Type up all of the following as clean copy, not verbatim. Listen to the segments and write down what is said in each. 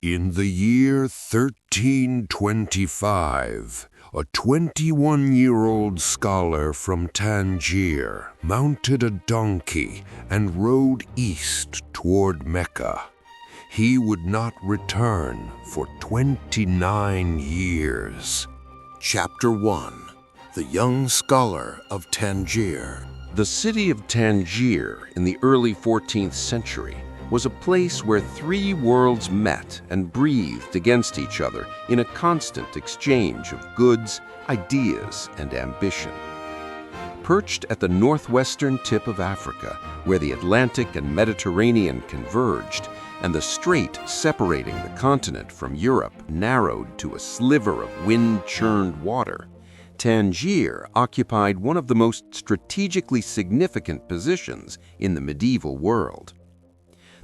In the year 1325, a 21-year-old scholar from Tangier mounted a donkey and rode east toward Mecca. He would not return for 29 years. Chapter 1. The Young Scholar of Tangier. The city of Tangier in the early 14th century was a place where three worlds met and breathed against each other in a constant exchange of goods, ideas, and ambition. Perched at the northwestern tip of Africa, where the Atlantic and Mediterranean converged, and the strait separating the continent from Europe narrowed to a sliver of wind-churned water, Tangier occupied one of the most strategically significant positions in the medieval world.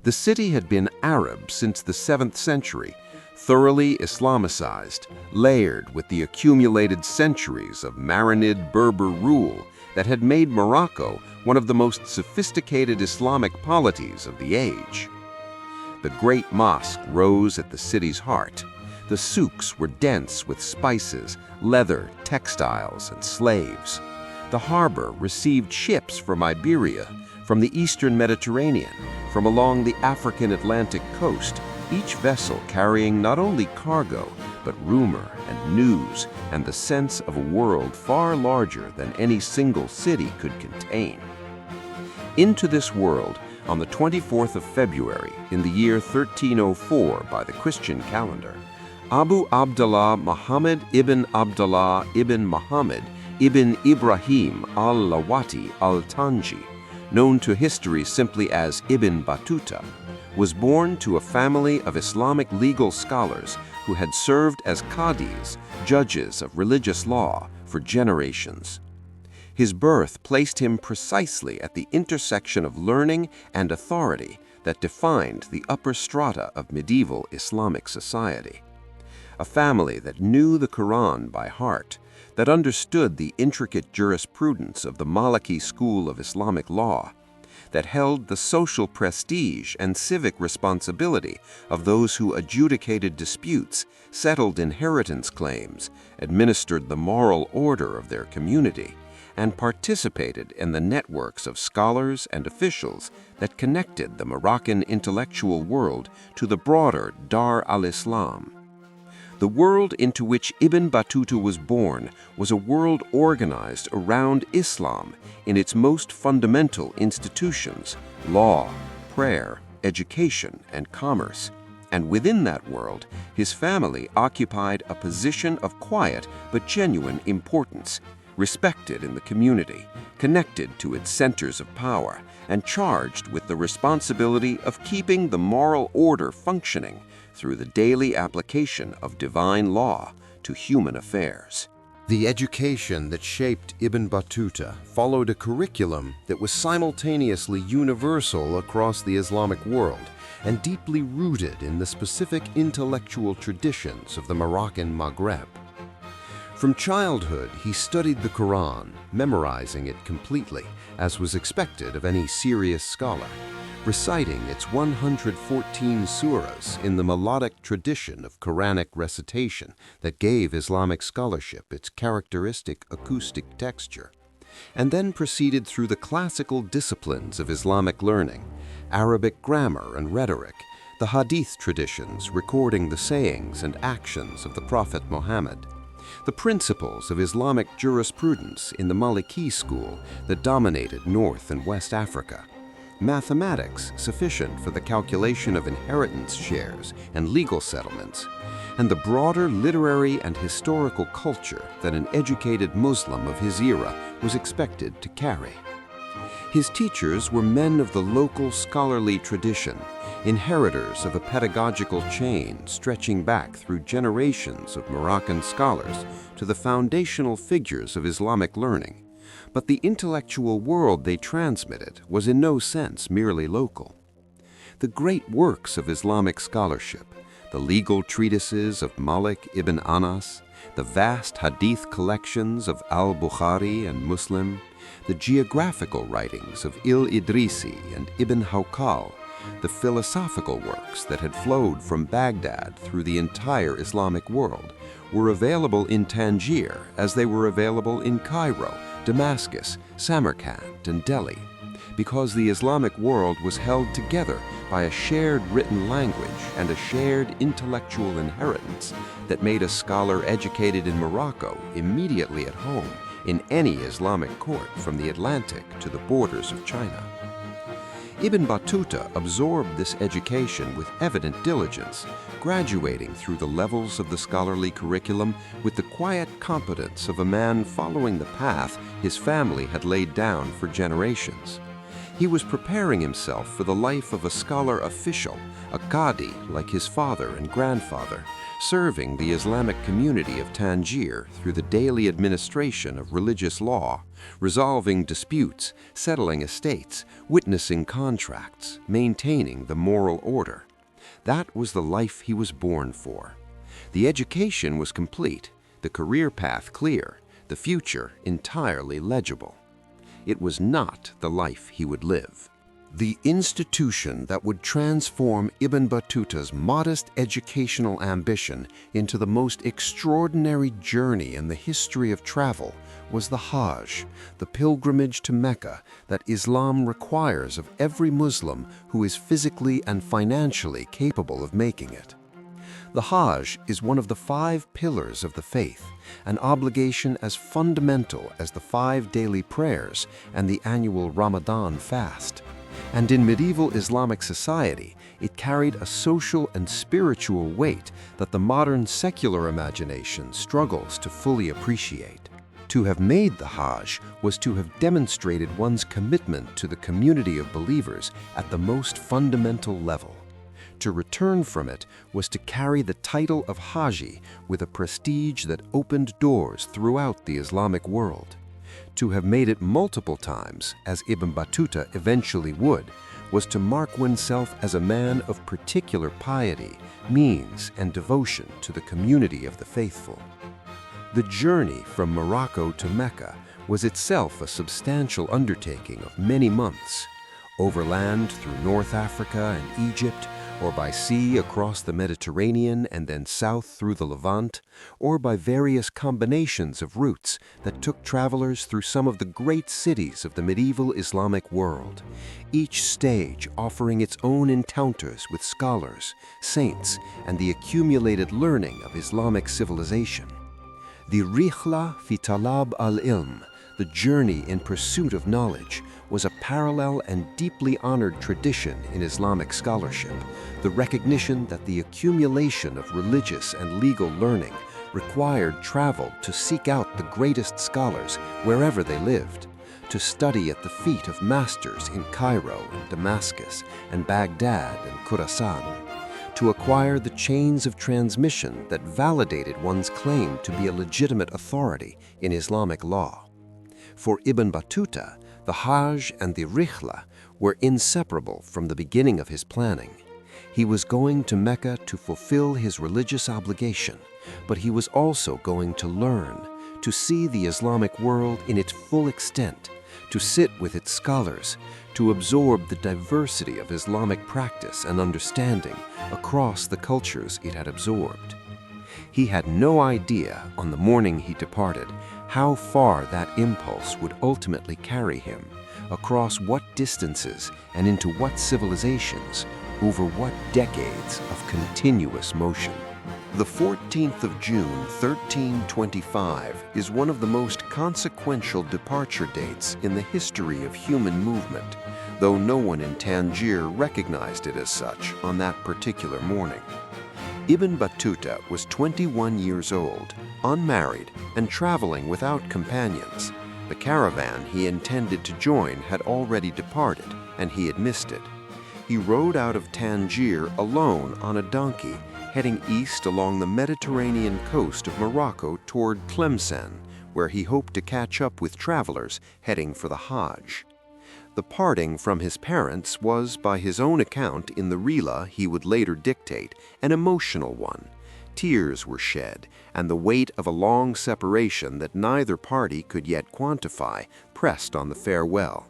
The city had been Arab since the 7th century, thoroughly Islamicized, layered with the accumulated centuries of Marinid Berber rule that had made Morocco one of the most sophisticated Islamic polities of the age. The Great Mosque rose at the city's heart. The souks were dense with spices, leather, textiles, and slaves. The harbor received ships from Iberia, from the eastern Mediterranean, from along the African Atlantic coast, each vessel carrying not only cargo, but rumor and news and the sense of a world far larger than any single city could contain. Into this world, on the 24th of February in the year 1304 by the Christian calendar, Abu Abdullah Muhammad ibn Abdullah ibn Muhammad ibn Ibrahim al-Lawati al-Tanji, known to history simply as Ibn Battuta, was born to a family of Islamic legal scholars who had served as qadis, judges of religious law, for generations. His birth placed him precisely at the intersection of learning and authority that defined the upper strata of medieval Islamic society. A family that knew the Quran by heart, that understood the intricate jurisprudence of the Maliki school of Islamic law, that held the social prestige and civic responsibility of those who adjudicated disputes, settled inheritance claims, administered the moral order of their community, and participated in the networks of scholars and officials that connected the Moroccan intellectual world to the broader Dar al-Islam. The world into which Ibn Battuta was born was a world organized around Islam in its most fundamental institutions: law, prayer, education, and commerce. And within that world, his family occupied a position of quiet but genuine importance, respected in the community, connected to its centers of power, and charged with the responsibility of keeping the moral order functioning through the daily application of divine law to human affairs. The education that shaped Ibn Battuta followed a curriculum that was simultaneously universal across the Islamic world and deeply rooted in the specific intellectual traditions of the Moroccan Maghreb. From childhood, he studied the Quran, memorizing it completely, as was expected of any serious scholar, reciting its 114 surahs in the melodic tradition of Quranic recitation that gave Islamic scholarship its characteristic acoustic texture, and then proceeded through the classical disciplines of Islamic learning, Arabic grammar and rhetoric, the Hadith traditions recording the sayings and actions of the Prophet Muhammad, the principles of Islamic jurisprudence in the Maliki school that dominated North and West Africa, mathematics sufficient for the calculation of inheritance shares and legal settlements, and the broader literary and historical culture that an educated Muslim of his era was expected to carry. His teachers were men of the local scholarly tradition, inheritors of a pedagogical chain stretching back through generations of Moroccan scholars to the foundational figures of Islamic learning. But the intellectual world they transmitted was in no sense merely local. The great works of Islamic scholarship, the legal treatises of Malik ibn Anas, the vast hadith collections of al-Bukhari and Muslim, the geographical writings of Il-Idrisi and Ibn Hawqal, The philosophical works that had flowed from Baghdad through the entire Islamic world were available in Tangier as they were available in Cairo, Damascus, Samarkand, and Delhi, because the Islamic world was held together by a shared written language and a shared intellectual inheritance that made a scholar educated in Morocco immediately at home in any Islamic court from the Atlantic to the borders of China. Ibn Battuta absorbed this education with evident diligence, graduating through the levels of the scholarly curriculum with the quiet competence of a man following the path his family had laid down for generations. He was preparing himself for the life of a scholar official, a qadi like his father and grandfather, serving the Islamic community of Tangier through the daily administration of religious law, resolving disputes, settling estates, witnessing contracts, maintaining the moral order. That was the life he was born for. The education was complete, the career path clear, the future entirely legible. It was not the life he would live. The institution that would transform Ibn Battuta's modest educational ambition into the most extraordinary journey in the history of travel was the Hajj, the pilgrimage to Mecca that Islam requires of every Muslim who is physically and financially capable of making it. The Hajj is one of the 5 pillars of the faith, an obligation as fundamental as the 5 daily prayers and the annual Ramadan fast. And in medieval Islamic society, it carried a social and spiritual weight that the modern secular imagination struggles to fully appreciate. To have made the Hajj was to have demonstrated one's commitment to the community of believers at the most fundamental level. To return from it was to carry the title of Haji with a prestige that opened doors throughout the Islamic world. To have made it multiple times, as Ibn Battuta eventually would, was to mark oneself as a man of particular piety, means, and devotion to the community of the faithful. The journey from Morocco to Mecca was itself a substantial undertaking of many months. Overland through North Africa and Egypt, or by sea across the Mediterranean and then south through the Levant, or by various combinations of routes that took travelers through some of the great cities of the medieval Islamic world, each stage offering its own encounters with scholars, saints, and the accumulated learning of Islamic civilization. The Rihla fi talab al-ilm, the journey in pursuit of knowledge, was a parallel and deeply honored tradition in Islamic scholarship, the recognition that the accumulation of religious and legal learning required travel to seek out the greatest scholars wherever they lived, to study at the feet of masters in Cairo and Damascus and Baghdad and Khorasan, to acquire the chains of transmission that validated one's claim to be a legitimate authority in Islamic law. For Ibn Battuta, the Hajj and the Rihla were inseparable from the beginning of his planning. He was going to Mecca to fulfill his religious obligation, but he was also going to learn, to see the Islamic world in its full extent, to sit with its scholars, to absorb the diversity of Islamic practice and understanding across the cultures it had absorbed. He had no idea on the morning he departed how far that impulse would ultimately carry him, across what distances and into what civilizations, over what decades of continuous motion. The 14th of June, 1325 is one of the most consequential departure dates in the history of human movement, though no one in Tangier recognized it as such on that particular morning. Ibn Battuta was 21 years old, unmarried, and traveling without companions. The caravan he intended to join had already departed, and he had missed it. He rode out of Tangier alone on a donkey, heading east along the Mediterranean coast of Morocco toward Tlemcen, where he hoped to catch up with travelers heading for the Hajj. The parting from his parents was, by his own account in the Rihla he would later dictate, an emotional one. Tears were shed, and the weight of a long separation that neither party could yet quantify pressed on the farewell.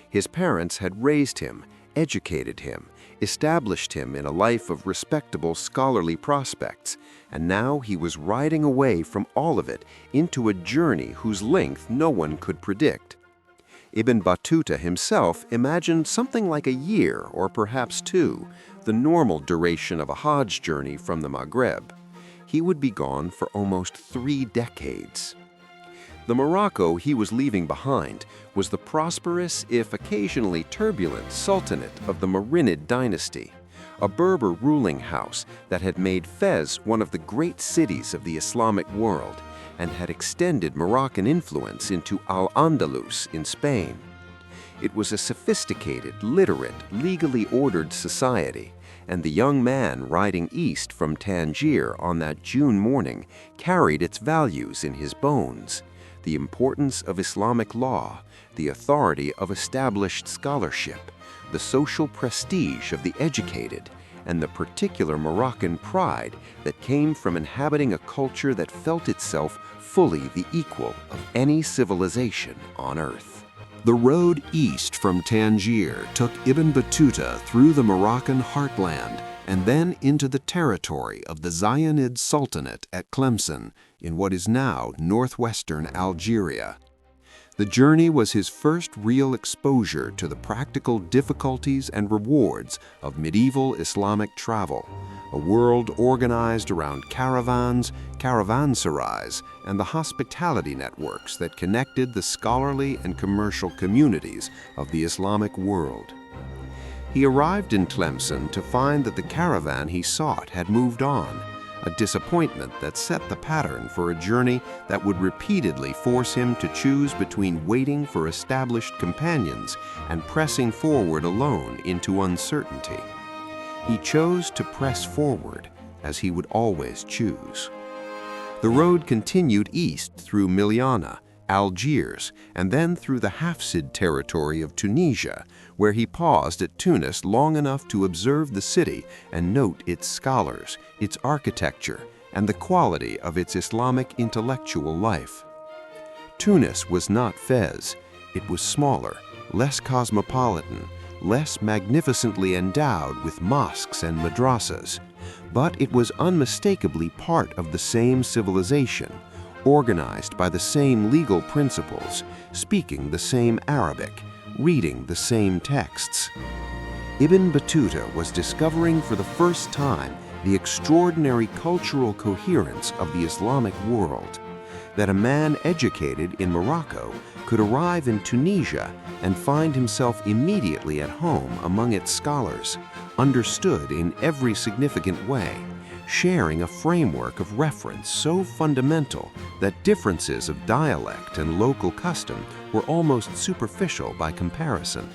His parents had raised him, educated him, established him in a life of respectable scholarly prospects, and now he was riding away from all of it into a journey whose length no one could predict. Ibn Battuta himself imagined something like a year or perhaps two, the normal duration of a Hajj journey from the Maghreb. He would be gone for almost 3 decades. The Morocco he was leaving behind was the prosperous, if occasionally turbulent, sultanate of the Marinid dynasty, a Berber ruling house that had made Fez one of the great cities of the Islamic world and had extended Moroccan influence into Al-Andalus in Spain. It was a sophisticated, literate, legally ordered society, and the young man riding east from Tangier on that June morning carried its values in his bones: the importance of Islamic law, the authority of established scholarship, the social prestige of the educated, and the particular Moroccan pride that came from inhabiting a culture that felt itself fully the equal of any civilization on earth. The road east from Tangier took Ibn Battuta through the Moroccan heartland and then into the territory of the Zionid Sultanate at Tlemcen in what is now northwestern Algeria. The journey was his first real exposure to the practical difficulties and rewards of medieval Islamic travel, a world organized around caravans, caravanserais, and the hospitality networks that connected the scholarly and commercial communities of the Islamic world. He arrived in Tlemcen to find that the caravan he sought had moved on, a disappointment that set the pattern for a journey that would repeatedly force him to choose between waiting for established companions and pressing forward alone into uncertainty. He chose to press forward, as he would always choose. The road continued east through Miliana, Algiers, and then through the Hafsid territory of Tunisia, where he paused at Tunis long enough to observe the city and note its scholars, its architecture, and the quality of its Islamic intellectual life. Tunis was not Fez. It was smaller, less cosmopolitan, less magnificently endowed with mosques and madrasas, but it was unmistakably part of the same civilization, organized by the same legal principles, speaking the same Arabic, reading the same texts. Ibn Battuta was discovering for the first time the extraordinary cultural coherence of the Islamic world, that a man educated in Morocco could arrive in Tunisia and find himself immediately at home among its scholars, understood in every significant way, sharing a framework of reference so fundamental that differences of dialect and local custom were almost superficial by comparison.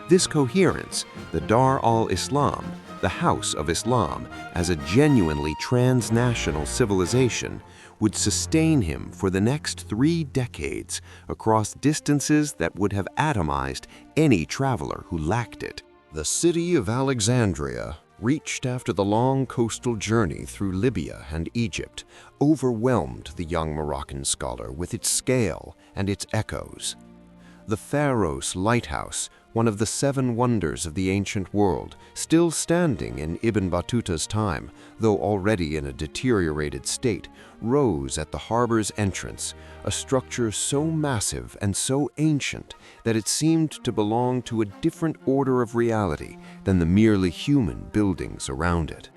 This coherence, the Dar al-Islam, the House of Islam, as a genuinely transnational civilization, would sustain him for the next 3 decades across distances that would have atomized any traveler who lacked it. The city of Alexandria, reached after the long coastal journey through Libya and Egypt, overwhelmed the young Moroccan scholar with its scale and its echoes. The Pharos lighthouse, one of the 7 wonders of the ancient world, still standing in Ibn Battuta's time, though already in a deteriorated state, rose at the harbor's entrance, a structure so massive and so ancient that it seemed to belong to a different order of reality than the merely human buildings around it.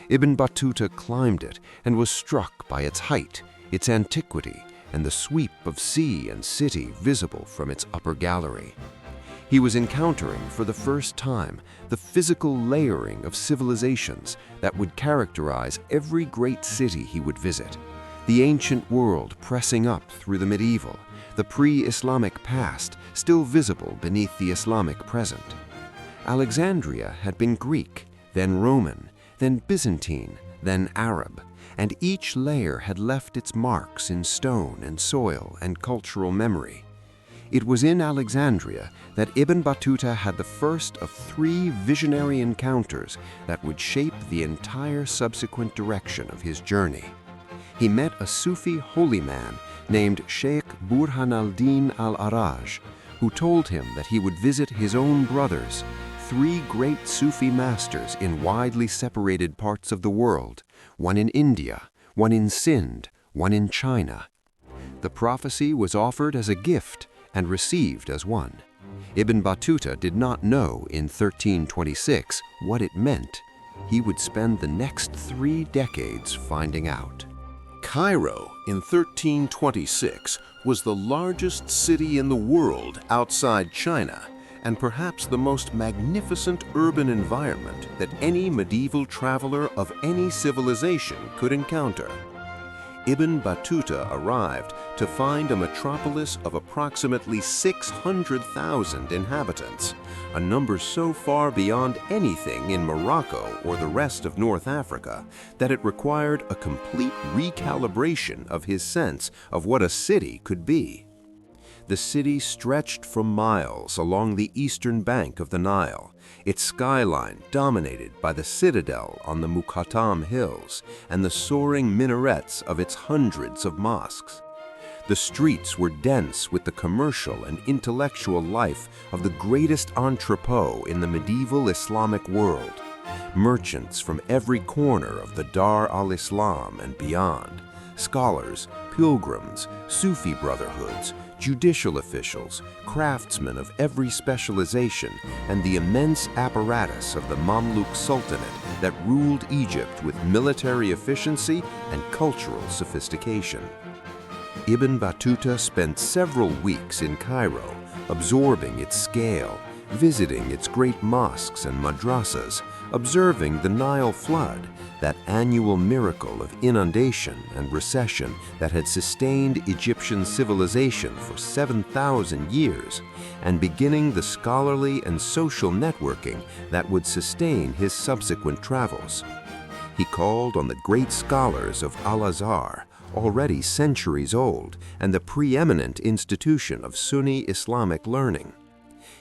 Ibn Battuta climbed it and was struck by its height, its antiquity, and the sweep of sea and city visible from its upper gallery. He was encountering for the first time the physical layering of civilizations that would characterize every great city he would visit, the ancient world pressing up through the medieval, the pre-Islamic past still visible beneath the Islamic present. Alexandria had been Greek, then Roman, then Byzantine, then Arab, and each layer had left its marks in stone and soil and cultural memory. It was in Alexandria that Ibn Battuta had the first of 3 visionary encounters that would shape the entire subsequent direction of his journey. He met a Sufi holy man named Sheikh Burhan al-Din al-Araj, who told him that he would visit his own brothers, 3 great Sufi masters in widely separated parts of the world, one in India, one in Sind, one in China. The prophecy was offered as a gift and received as one. Ibn Battuta did not know in 1326 what it meant. He would spend the next 3 decades finding out. Cairo in 1326 was the largest city in the world outside China, and perhaps the most magnificent urban environment that any medieval traveler of any civilization could encounter. Ibn Battuta arrived to find a metropolis of approximately 600,000 inhabitants, a number so far beyond anything in Morocco or the rest of North Africa that it required a complete recalibration of his sense of what a city could be. The city stretched for miles along the eastern bank of the Nile, its skyline dominated by the citadel on the Muqattam Hills and the soaring minarets of its hundreds of mosques. The streets were dense with the commercial and intellectual life of the greatest entrepot in the medieval Islamic world. Merchants from every corner of the Dar al-Islam and beyond, scholars, pilgrims, Sufi brotherhoods, judicial officials, craftsmen of every specialization, and the immense apparatus of the Mamluk Sultanate that ruled Egypt with military efficiency and cultural sophistication. Ibn Battuta spent several weeks in Cairo, absorbing its scale, visiting its great mosques and madrasas, observing the Nile flood, that annual miracle of inundation and recession that had sustained Egyptian civilization for 7,000 years, and beginning the scholarly and social networking that would sustain his subsequent travels. He called on the great scholars of Al-Azhar, already centuries old and the preeminent institution of Sunni Islamic learning.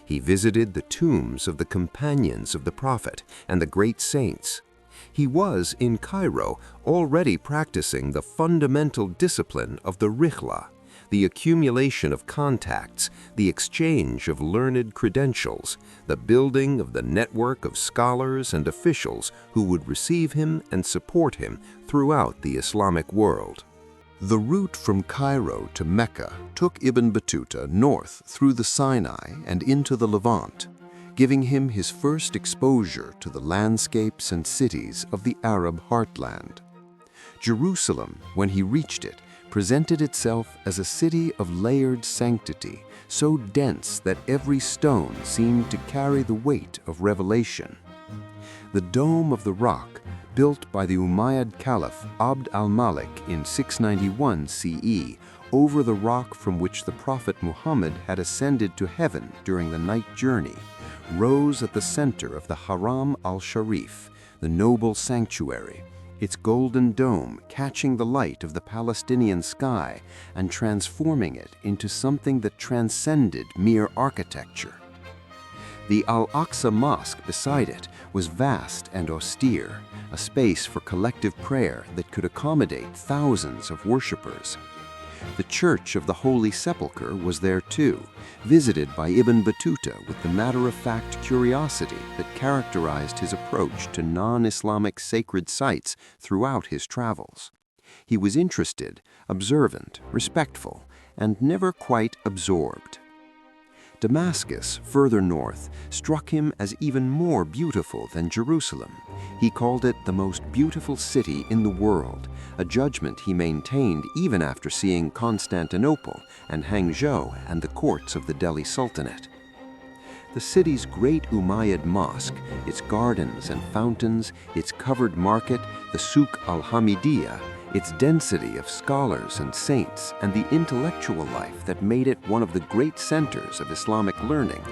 He visited the tombs of the companions of the Prophet and the great saints. He was, in Cairo, already practicing the fundamental discipline of the Rihla, the accumulation of contacts, the exchange of learned credentials, the building of the network of scholars and officials who would receive him and support him throughout the Islamic world. The route from Cairo to Mecca took Ibn Battuta north through the Sinai and into the Levant, giving him his first exposure to the landscapes and cities of the Arab heartland. Jerusalem, when he reached it, presented itself as a city of layered sanctity, so dense that every stone seemed to carry the weight of revelation. The Dome of the Rock, built by the Umayyad Caliph Abd al-Malik in 691 CE, over the rock from which the Prophet Muhammad had ascended to heaven during the night journey, rose at the center of the Haram al-Sharif, the noble sanctuary, its golden dome catching the light of the Palestinian sky and transforming it into something that transcended mere architecture. The Al-Aqsa Mosque beside it was vast and austere, a space for collective prayer that could accommodate thousands of worshippers. The Church of the Holy Sepulchre was there too, visited by Ibn Battuta with the matter-of-fact curiosity that characterized his approach to non-Islamic sacred sites throughout his travels. He was interested, observant, respectful, and never quite absorbed. Damascus, further north, struck him as even more beautiful than Jerusalem. He called it the most beautiful city in the world, a judgment he maintained even after seeing Constantinople and Hangzhou and the courts of the Delhi Sultanate. The city's great Umayyad mosque, its gardens and fountains, its covered market, the Souk al-Hamidiyya, its density of scholars and saints, and the intellectual life that made it one of the great centers of Islamic learning,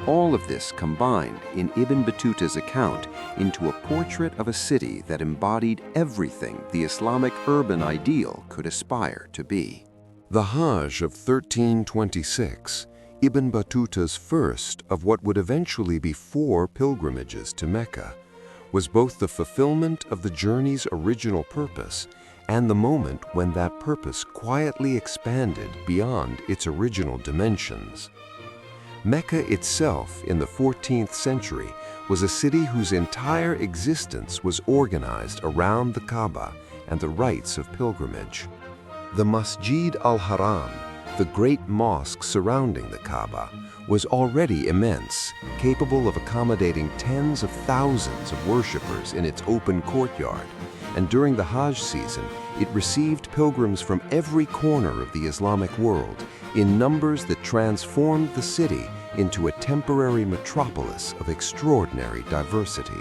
all of this combined in Ibn Battuta's account into a portrait of a city that embodied everything the Islamic urban ideal could aspire to be. The Hajj of 1326, Ibn Battuta's first of what would eventually be 4 pilgrimages to Mecca, was both the fulfillment of the journey's original purpose and the moment when that purpose quietly expanded beyond its original dimensions. Mecca itself in the 14th century was a city whose entire existence was organized around the Kaaba and the rites of pilgrimage. The Masjid al-Haram, the great mosque surrounding the Kaaba, was already immense, capable of accommodating tens of thousands of worshippers in its open courtyard, and during the Hajj season, it received pilgrims from every corner of the Islamic world in numbers that transformed the city into a temporary metropolis of extraordinary diversity.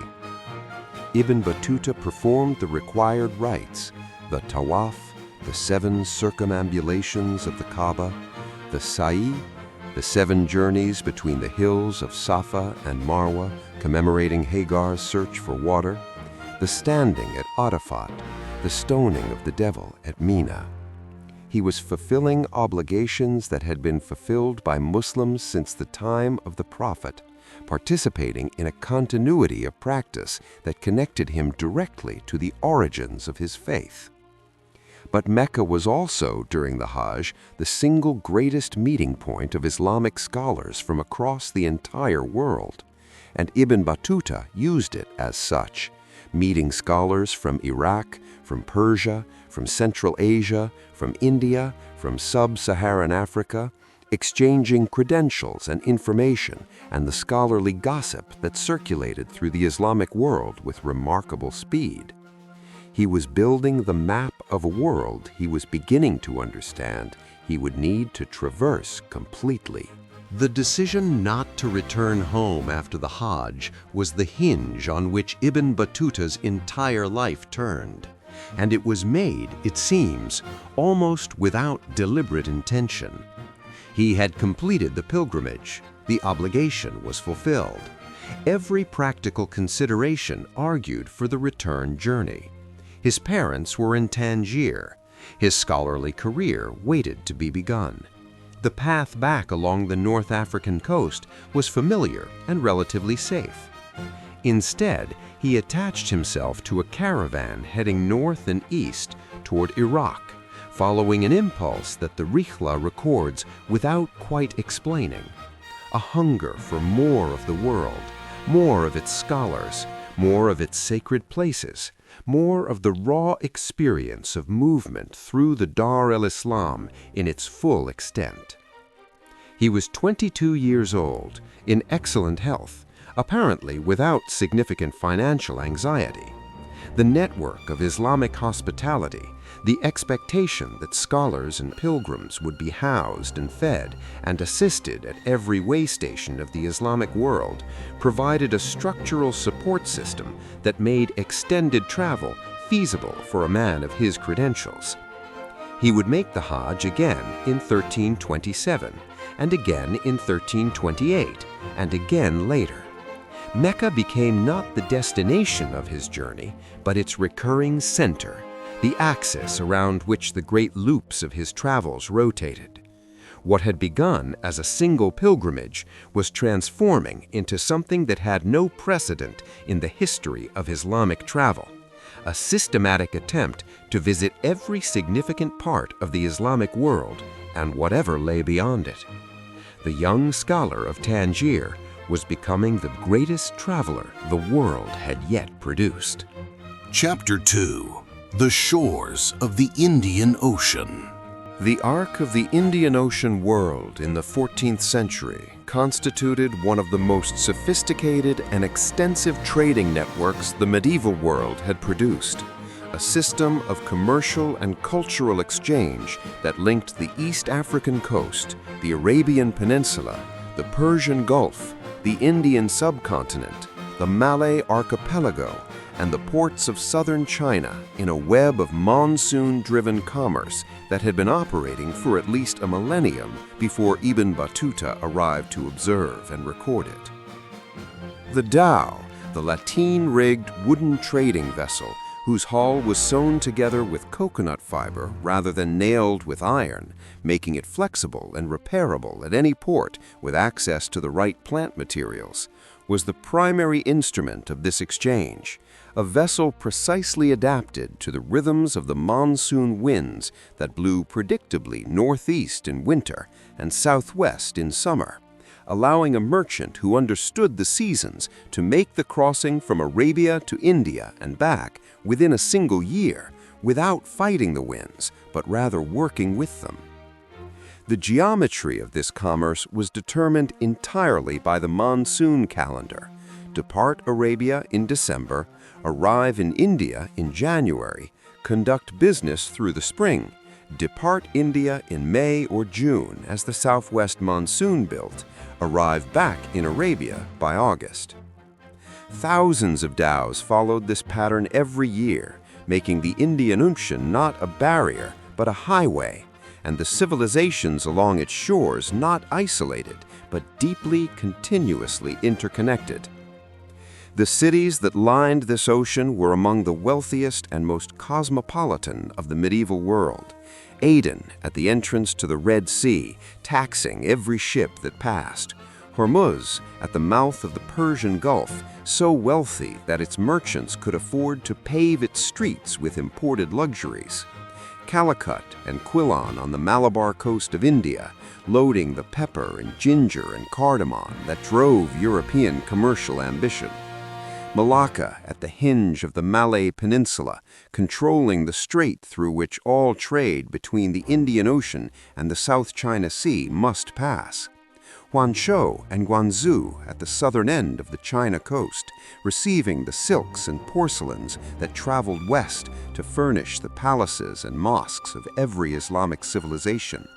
Ibn Battuta performed the required rites, the tawaf, the 7 circumambulations of the Kaaba, the sa'i, the 7 journeys between the hills of Safa and Marwa commemorating Hagar's search for water, the standing at Arafat, the stoning of the devil at Mina. He was fulfilling obligations that had been fulfilled by Muslims since the time of the Prophet, participating in a continuity of practice that connected him directly to the origins of his faith. But Mecca was also, during the Hajj, the single greatest meeting point of Islamic scholars from across the entire world, and Ibn Battuta used it as such, meeting scholars from Iraq, from Persia, from Central Asia, from India, from sub-Saharan Africa, exchanging credentials and information and the scholarly gossip that circulated through the Islamic world with remarkable speed. He was building the map of a world he was beginning to understand he would need to traverse completely. The decision not to return home after the Hajj was the hinge on which Ibn Battuta's entire life turned, and it was made, it seems, almost without deliberate intention. He had completed the pilgrimage, the obligation was fulfilled. Every practical consideration argued for the return journey. His parents were in Tangier. His scholarly career waited to be begun. The path back along the North African coast was familiar and relatively safe. Instead, he attached himself to a caravan heading north and east toward Iraq, following an impulse that the Rihla records without quite explaining. A hunger for more of the world, more of its scholars, more of its sacred places, more of the raw experience of movement through the Dar el-Islam in its full extent. He was 22 years old, in excellent health, apparently without significant financial anxiety. The network of Islamic hospitality, the expectation that scholars and pilgrims would be housed and fed and assisted at every way station of the Islamic world, provided a structural support system that made extended travel feasible for a man of his credentials. He would make the Hajj again in 1327, and again in 1328, and again later. Mecca became not the destination of his journey, but its recurring center, the axis around which the great loops of his travels rotated. What had begun as a single pilgrimage was transforming into something that had no precedent in the history of Islamic travel, a systematic attempt to visit every significant part of the Islamic world and whatever lay beyond it. The young scholar of Tangier was becoming the greatest traveler the world had yet produced. Chapter 2. The Shores of the Indian Ocean. The arc of the Indian Ocean world in the 14th century constituted one of the most sophisticated and extensive trading networks the medieval world had produced, a system of commercial and cultural exchange that linked the East African coast, the Arabian Peninsula, the Persian Gulf, the Indian subcontinent, the Malay archipelago, and the ports of southern China in a web of monsoon-driven commerce that had been operating for at least a millennium before Ibn Battuta arrived to observe and record it. The dhow, the lateen-rigged wooden trading vessel whose hull was sewn together with coconut fiber rather than nailed with iron, making it flexible and repairable at any port with access to the right plant materials, was the primary instrument of this exchange, a vessel precisely adapted to the rhythms of the monsoon winds that blew predictably northeast in winter and southwest in summer, allowing a merchant who understood the seasons to make the crossing from Arabia to India and back within a single year, without fighting the winds, but rather working with them. The geometry of this commerce was determined entirely by the monsoon calendar. Depart Arabia in December, arrive in India in January, conduct business through the spring, depart India in May or June as the southwest monsoon built, arrive back in Arabia by August. Thousands of dhows followed this pattern every year, making the Indian Ocean not a barrier, but a highway, and the civilizations along its shores not isolated, but deeply, continuously interconnected. The cities that lined this ocean were among the wealthiest and most cosmopolitan of the medieval world. Aden, at the entrance to the Red Sea, taxing every ship that passed. Hormuz, at the mouth of the Persian Gulf, so wealthy that its merchants could afford to pave its streets with imported luxuries. Calicut and Quilon on the Malabar coast of India, loading the pepper and ginger and cardamom that drove European commercial ambition. Malacca at the hinge of the Malay Peninsula, controlling the strait through which all trade between the Indian Ocean and the South China Sea must pass. Guangzhou and Guangzhou at the southern end of the China coast, receiving the silks and porcelains that traveled west to furnish the palaces and mosques of every Islamic civilization.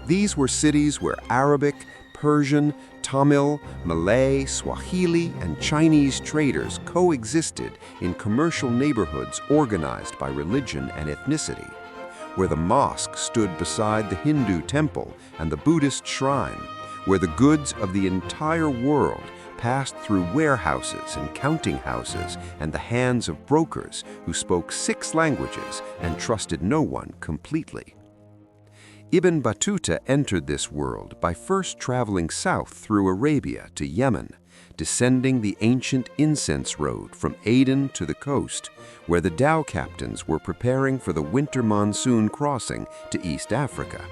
These were cities where Arabic, Persian, Tamil, Malay, Swahili, and Chinese traders coexisted in commercial neighborhoods organized by religion and ethnicity, where the mosque stood beside the Hindu temple and the Buddhist shrine, where the goods of the entire world passed through warehouses and counting houses and the hands of brokers who spoke 6 languages and trusted no one completely. Ibn Battuta entered this world by first traveling south through Arabia to Yemen, descending the ancient incense road from Aden to the coast, where the dhow captains were preparing for the winter monsoon crossing to East Africa.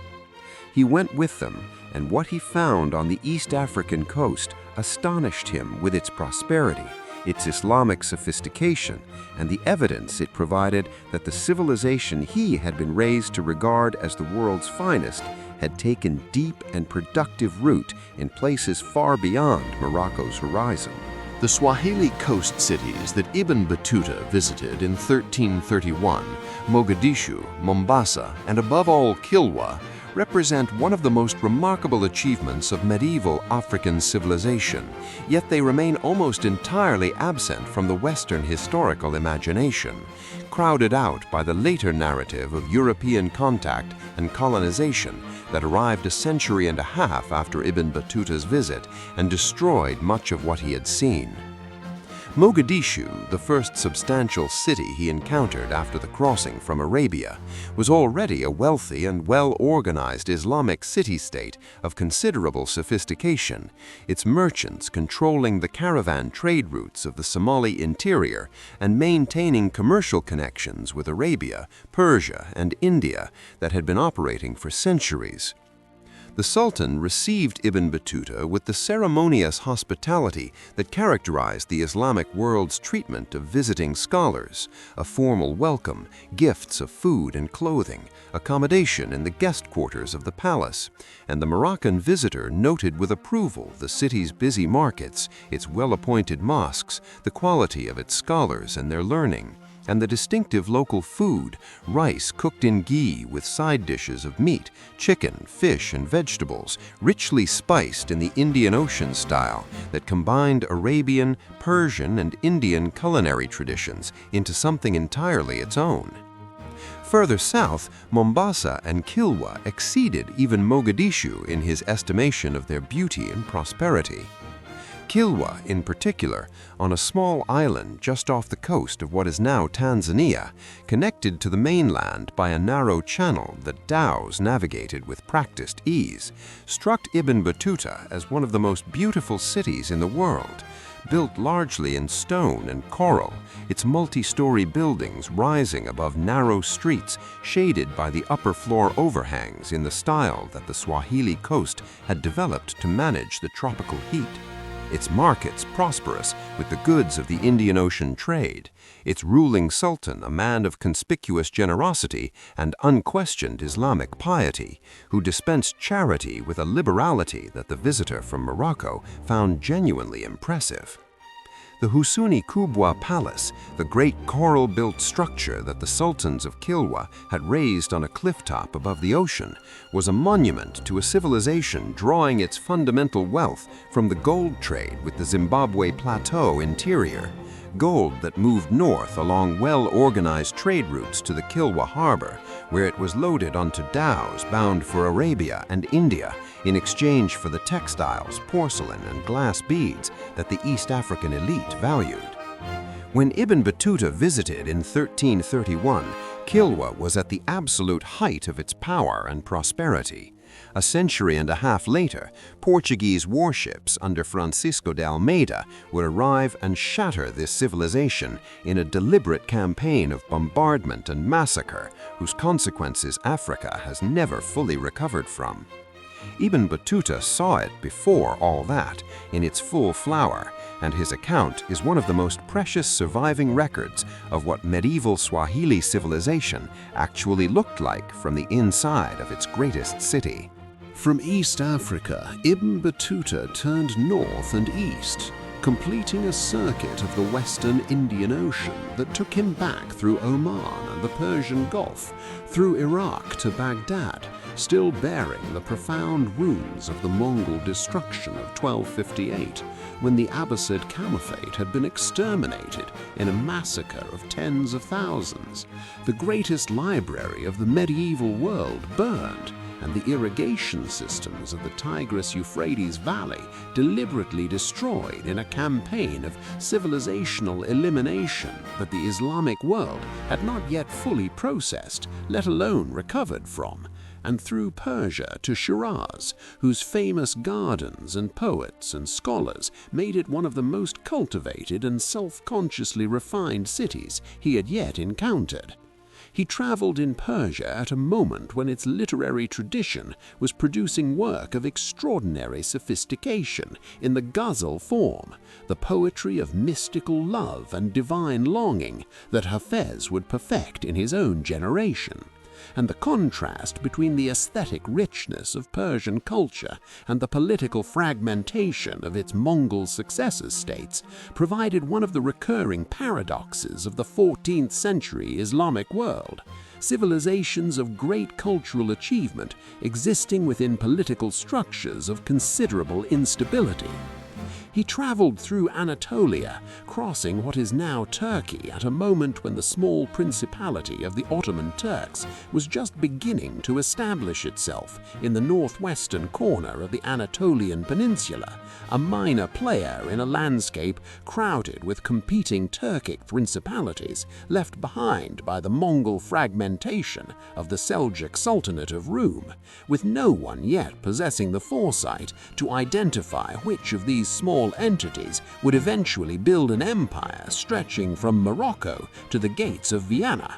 He went with them, and what he found on the East African coast astonished him with its prosperity, its Islamic sophistication, and the evidence it provided that the civilization he had been raised to regard as the world's finest had taken deep and productive root in places far beyond Morocco's horizon. The Swahili coast cities that Ibn Battuta visited in 1331, Mogadishu, Mombasa, and above all Kilwa, represent one of the most remarkable achievements of medieval African civilization, yet they remain almost entirely absent from the Western historical imagination, crowded out by the later narrative of European contact and colonization that arrived a century and a half after Ibn Battuta's visit and destroyed much of what he had seen. Mogadishu, the first substantial city he encountered after the crossing from Arabia, was already a wealthy and well-organized Islamic city-state of considerable sophistication, its merchants controlling the caravan trade routes of the Somali interior and maintaining commercial connections with Arabia, Persia, and India that had been operating for centuries. The Sultan received Ibn Battuta with the ceremonious hospitality that characterized the Islamic world's treatment of visiting scholars, a formal welcome, gifts of food and clothing, accommodation in the guest quarters of the palace, and the Moroccan visitor noted with approval the city's busy markets, its well-appointed mosques, the quality of its scholars and their learning, and the distinctive local food, rice cooked in ghee with side dishes of meat, chicken, fish, and vegetables, richly spiced in the Indian Ocean style that combined Arabian, Persian, and Indian culinary traditions into something entirely its own. Further south, Mombasa and Kilwa exceeded even Mogadishu in his estimation of their beauty and prosperity. Kilwa, in particular, on a small island just off the coast of what is now Tanzania, connected to the mainland by a narrow channel that dhows navigated with practiced ease, struck Ibn Battuta as one of the most beautiful cities in the world, built largely in stone and coral, its multi-story buildings rising above narrow streets shaded by the upper floor overhangs in the style that the Swahili coast had developed to manage the tropical heat. Its markets prosperous with the goods of the Indian Ocean trade, its ruling sultan a man of conspicuous generosity and unquestioned Islamic piety, who dispensed charity with a liberality that the visitor from Morocco found genuinely impressive. The Husuni Kubwa Palace, the great coral-built structure that the sultans of Kilwa had raised on a clifftop above the ocean, was a monument to a civilization drawing its fundamental wealth from the gold trade with the Zimbabwe Plateau interior, gold that moved north along well-organized trade routes to the Kilwa harbor, where it was loaded onto dhows bound for Arabia and India in exchange for the textiles, porcelain, and glass beads that the East African elite valued. When Ibn Battuta visited in 1331, Kilwa was at the absolute height of its power and prosperity. A century and a half later, Portuguese warships under Francisco de Almeida would arrive and shatter this civilization in a deliberate campaign of bombardment and massacre whose consequences Africa has never fully recovered from. Ibn Battuta saw it before all that, in its full flower, and his account is one of the most precious surviving records of what medieval Swahili civilization actually looked like from the inside of its greatest city. From East Africa, Ibn Battuta turned north and east, completing a circuit of the western Indian Ocean that took him back through Oman and the Persian Gulf, through Iraq to Baghdad, still bearing the profound wounds of the Mongol destruction of 1258, when the Abbasid Caliphate had been exterminated in a massacre of tens of thousands. The greatest library of the medieval world burned, and the irrigation systems of the Tigris-Euphrates Valley deliberately destroyed in a campaign of civilizational elimination that the Islamic world had not yet fully processed, let alone recovered from, and through Persia to Shiraz, whose famous gardens and poets and scholars made it one of the most cultivated and self-consciously refined cities he had yet encountered. He traveled in Persia at a moment when its literary tradition was producing work of extraordinary sophistication in the ghazal form, the poetry of mystical love and divine longing that Hafez would perfect in his own generation. And the contrast between the aesthetic richness of Persian culture and the political fragmentation of its Mongol successor states provided one of the recurring paradoxes of the 14th century Islamic world. Civilizations of great cultural achievement existing within political structures of considerable instability. He traveled through Anatolia, crossing what is now Turkey at a moment when the small principality of the Ottoman Turks was just beginning to establish itself in the northwestern corner of the Anatolian Peninsula, a minor player in a landscape crowded with competing Turkic principalities left behind by the Mongol fragmentation of the Seljuk Sultanate of Rum, with no one yet possessing the foresight to identify which of these small entities would eventually build an empire stretching from Morocco to the gates of Vienna.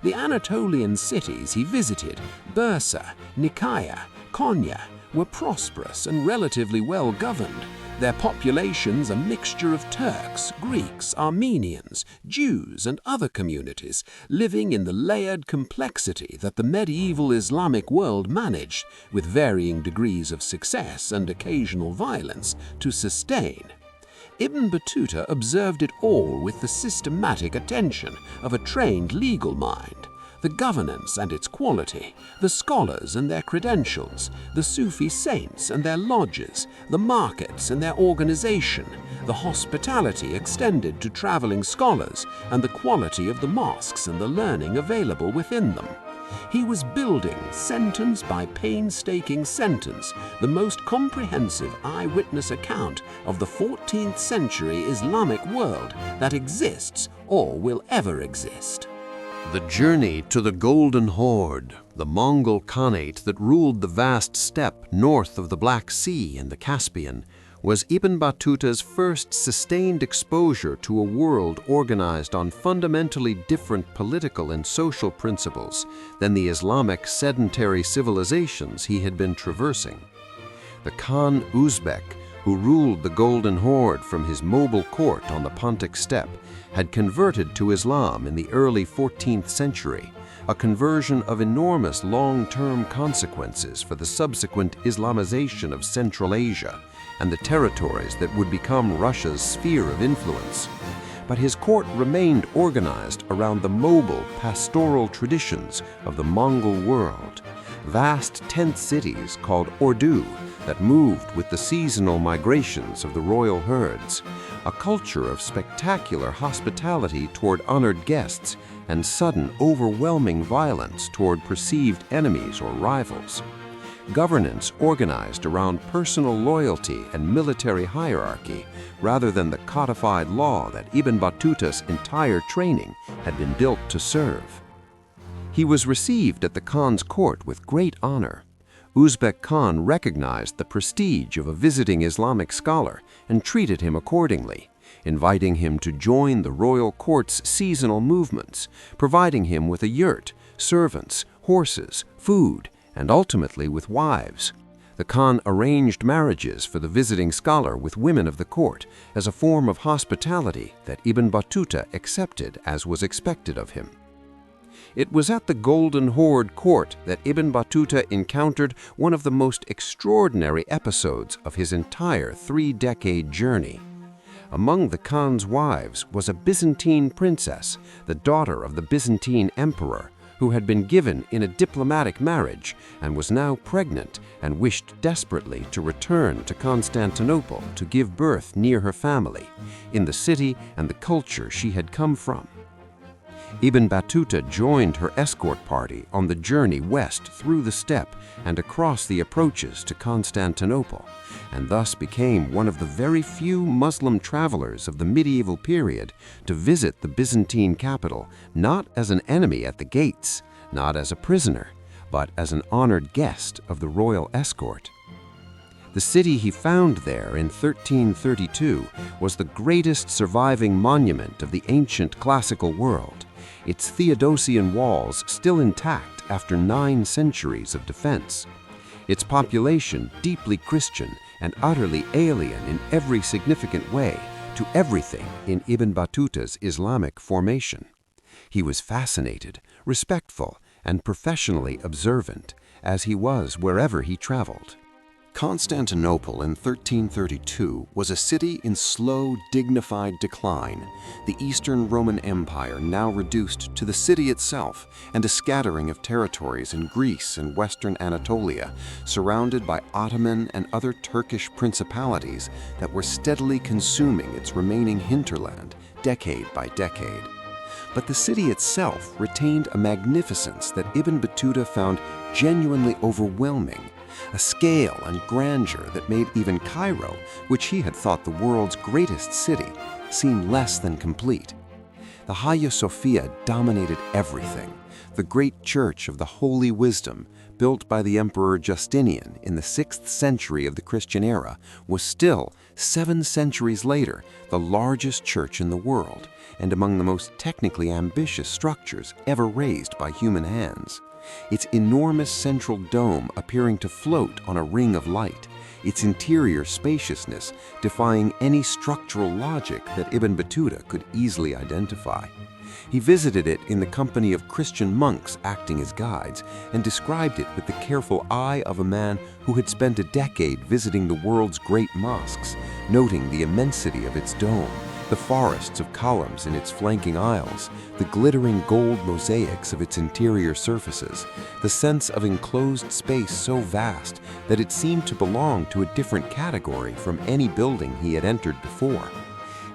The Anatolian cities he visited, Bursa, Nicaea, Konya, were prosperous and relatively well governed, their populations a mixture of Turks, Greeks, Armenians, Jews, and other communities living in the layered complexity that the medieval Islamic world managed, with varying degrees of success and occasional violence, to sustain. Ibn Battuta observed it all with the systematic attention of a trained legal mind. The governance and its quality, the scholars and their credentials, the Sufi saints and their lodges, the markets and their organization, the hospitality extended to traveling scholars, and the quality of the mosques and the learning available within them. He was building, sentence by painstaking sentence, the most comprehensive eyewitness account of the 14th century Islamic world that exists or will ever exist. The journey to the Golden Horde, the Mongol Khanate that ruled the vast steppe north of the Black Sea and the Caspian, was Ibn Battuta's first sustained exposure to a world organized on fundamentally different political and social principles than the Islamic sedentary civilizations he had been traversing. The Khan Uzbek, who ruled the Golden Horde from his mobile court on the Pontic steppe, had converted to Islam in the early 14th century, a conversion of enormous long-term consequences for the subsequent Islamization of Central Asia and the territories that would become Russia's sphere of influence. But his court remained organized around the mobile, pastoral traditions of the Mongol world, vast tent cities called ordu that moved with the seasonal migrations of the royal herds, a culture of spectacular hospitality toward honored guests and sudden, overwhelming violence toward perceived enemies or rivals. Governance organized around personal loyalty and military hierarchy rather than the codified law that Ibn Battuta's entire training had been built to serve. He was received at the Khan's court with great honor. Uzbek Khan recognized the prestige of a visiting Islamic scholar and treated him accordingly, inviting him to join the royal court's seasonal movements, providing him with a yurt, servants, horses, food, and ultimately with wives. The Khan arranged marriages for the visiting scholar with women of the court as a form of hospitality that Ibn Battuta accepted as was expected of him. It was at the Golden Horde court that Ibn Battuta encountered one of the most extraordinary episodes of his entire three-decade journey. Among the Khan's wives was a Byzantine princess, the daughter of the Byzantine emperor, who had been given in a diplomatic marriage and was now pregnant and wished desperately to return to Constantinople to give birth near her family, in the city and the culture she had come from. Ibn Battuta joined her escort party on the journey west through the steppe and across the approaches to Constantinople, and thus became one of the very few Muslim travelers of the medieval period to visit the Byzantine capital not as an enemy at the gates, not as a prisoner, but as an honored guest of the royal escort. The city he found there in 1332 was the greatest surviving monument of the ancient classical world, its Theodosian walls still intact after 9 centuries of defense, its population deeply Christian and utterly alien in every significant way to everything in Ibn Battuta's Islamic formation. He was fascinated, respectful, and professionally observant, as he was wherever he traveled. Constantinople in 1332 was a city in slow, dignified decline, the Eastern Roman Empire now reduced to the city itself and a scattering of territories in Greece and western Anatolia, surrounded by Ottoman and other Turkish principalities that were steadily consuming its remaining hinterland, decade by decade. But the city itself retained a magnificence that Ibn Battuta found genuinely overwhelming, a scale and grandeur that made even Cairo, which he had thought the world's greatest city, seem less than complete. The Hagia Sophia dominated everything. The great church of the Holy Wisdom, built by the Emperor Justinian in the 6th century of the Christian era, was still, 7 centuries later, the largest church in the world and among the most technically ambitious structures ever raised by human hands. Its enormous central dome appearing to float on a ring of light, its interior spaciousness defying any structural logic that Ibn Battuta could easily identify. He visited it in the company of Christian monks acting as guides and described it with the careful eye of a man who had spent a decade visiting the world's great mosques, noting the immensity of its dome, the forests of columns in its flanking aisles, the glittering gold mosaics of its interior surfaces, the sense of enclosed space so vast that it seemed to belong to a different category from any building he had entered before.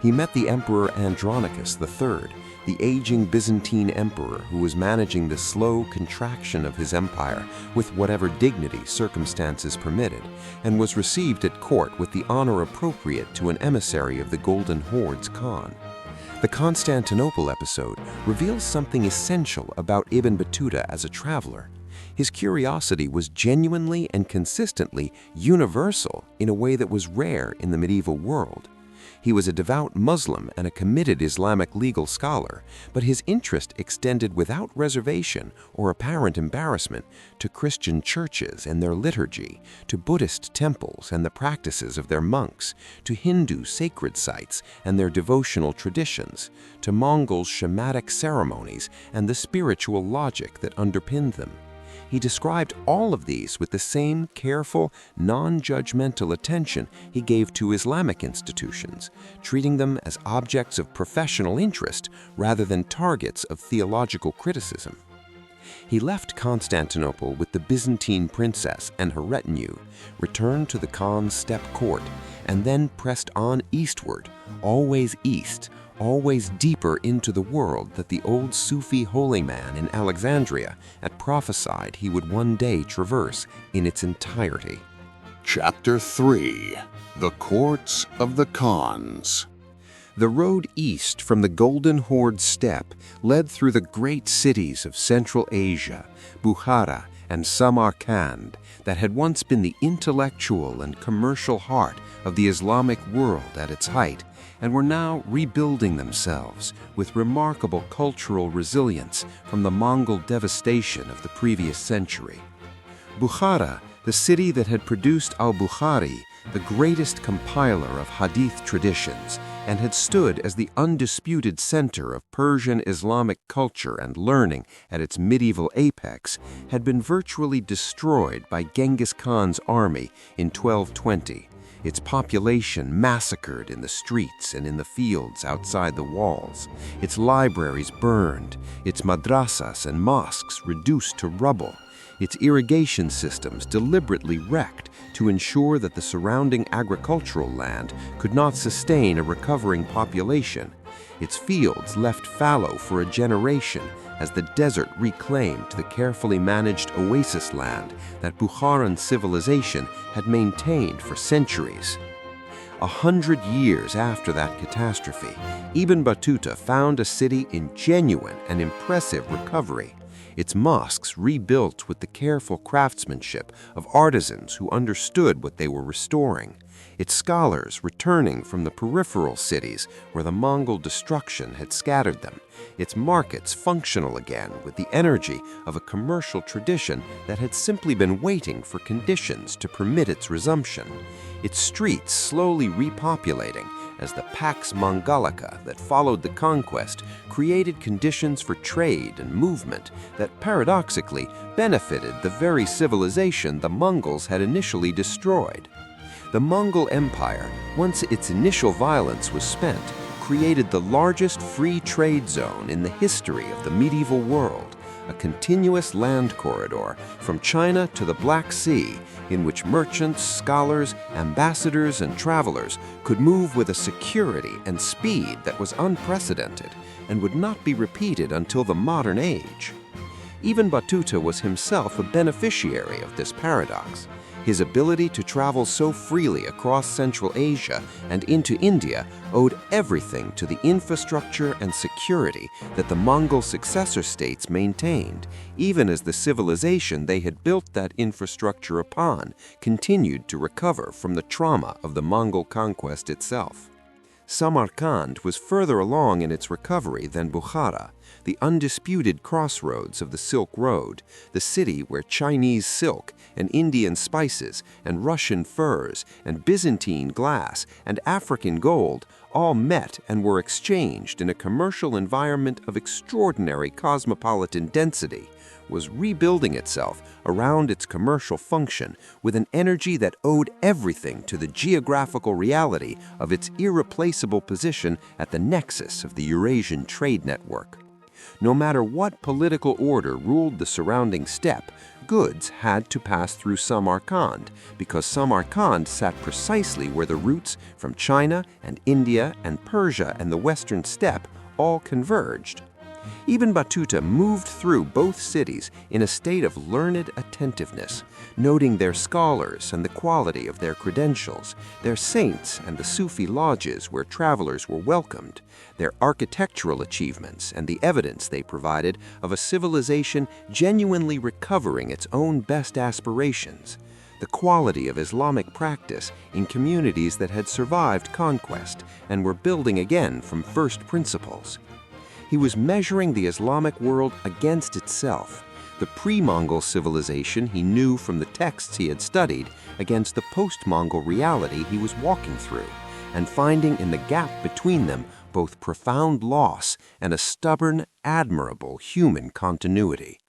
He met the Emperor Andronicus III, the aging Byzantine emperor who was managing the slow contraction of his empire with whatever dignity circumstances permitted, and was received at court with the honor appropriate to an emissary of the Golden Horde's Khan. The Constantinople episode reveals something essential about Ibn Battuta as a traveler. His curiosity was genuinely and consistently universal in a way that was rare in the medieval world. He was a devout Muslim and a committed Islamic legal scholar, but his interest extended without reservation or apparent embarrassment to Christian churches and their liturgy, to Buddhist temples and the practices of their monks, to Hindu sacred sites and their devotional traditions, to Mongol shamanic ceremonies and the spiritual logic that underpinned them. He described all of these with the same careful, non-judgmental attention he gave to Islamic institutions, treating them as objects of professional interest rather than targets of theological criticism. He left Constantinople with the Byzantine princess and her retinue, returned to the Khan's steppe court, and then pressed on eastward, always east, always deeper into the world that the old Sufi holy man in Alexandria had prophesied he would one day traverse in its entirety. Chapter 3: The Courts of the Khans. The road east from the Golden Horde steppe led through the great cities of Central Asia, Bukhara and Samarkand, that had once been the intellectual and commercial heart of the Islamic world at its height, and were now rebuilding themselves with remarkable cultural resilience from the Mongol devastation of the previous century. Bukhara, the city that had produced al-Bukhari, the greatest compiler of hadith traditions, and had stood as the undisputed center of Persian Islamic culture and learning at its medieval apex, had been virtually destroyed by Genghis Khan's army in 1220. Its population massacred in the streets and in the fields outside the walls, its libraries burned, its madrasas and mosques reduced to rubble, its irrigation systems deliberately wrecked to ensure that the surrounding agricultural land could not sustain a recovering population, its fields left fallow for a generation as the desert reclaimed the carefully managed oasis land that Bukharan civilization had maintained for centuries. 100 years after that catastrophe, Ibn Battuta found a city in genuine and impressive recovery, its mosques rebuilt with the careful craftsmanship of artisans who understood what they were restoring, its scholars returning from the peripheral cities where the Mongol destruction had scattered them, its markets functional again with the energy of a commercial tradition that had simply been waiting for conditions to permit its resumption, its streets slowly repopulating as the Pax Mongolica that followed the conquest created conditions for trade and movement that paradoxically benefited the very civilization the Mongols had initially destroyed. The Mongol Empire, once its initial violence was spent, created the largest free trade zone in the history of the medieval world, a continuous land corridor from China to the Black Sea in which merchants, scholars, ambassadors, and travelers could move with a security and speed that was unprecedented and would not be repeated until the modern age. Ibn Battuta was himself a beneficiary of this paradox. His ability to travel so freely across Central Asia and into India owed everything to the infrastructure and security that the Mongol successor states maintained, even as the civilization they had built that infrastructure upon continued to recover from the trauma of the Mongol conquest itself. Samarkand was further along in its recovery than Bukhara, the undisputed crossroads of the Silk Road, the city where Chinese silk and Indian spices and Russian furs and Byzantine glass and African gold all met and were exchanged in a commercial environment of extraordinary cosmopolitan density, was rebuilding itself around its commercial function with an energy that owed everything to the geographical reality of its irreplaceable position at the nexus of the Eurasian trade network. No matter what political order ruled the surrounding steppe, goods had to pass through Samarkand because Samarkand sat precisely where the routes from China and India and Persia and the western steppe all converged. Ibn Battuta moved through both cities in a state of learned attentiveness, noting their scholars and the quality of their credentials, their saints and the Sufi lodges where travelers were welcomed, their architectural achievements and the evidence they provided of a civilization genuinely recovering its own best aspirations, the quality of Islamic practice in communities that had survived conquest and were building again from first principles. He was measuring the Islamic world against itself, the pre-Mongol civilization he knew from the texts he had studied against the post-Mongol reality he was walking through, and finding in the gap between them both profound loss and a stubborn, admirable human continuity.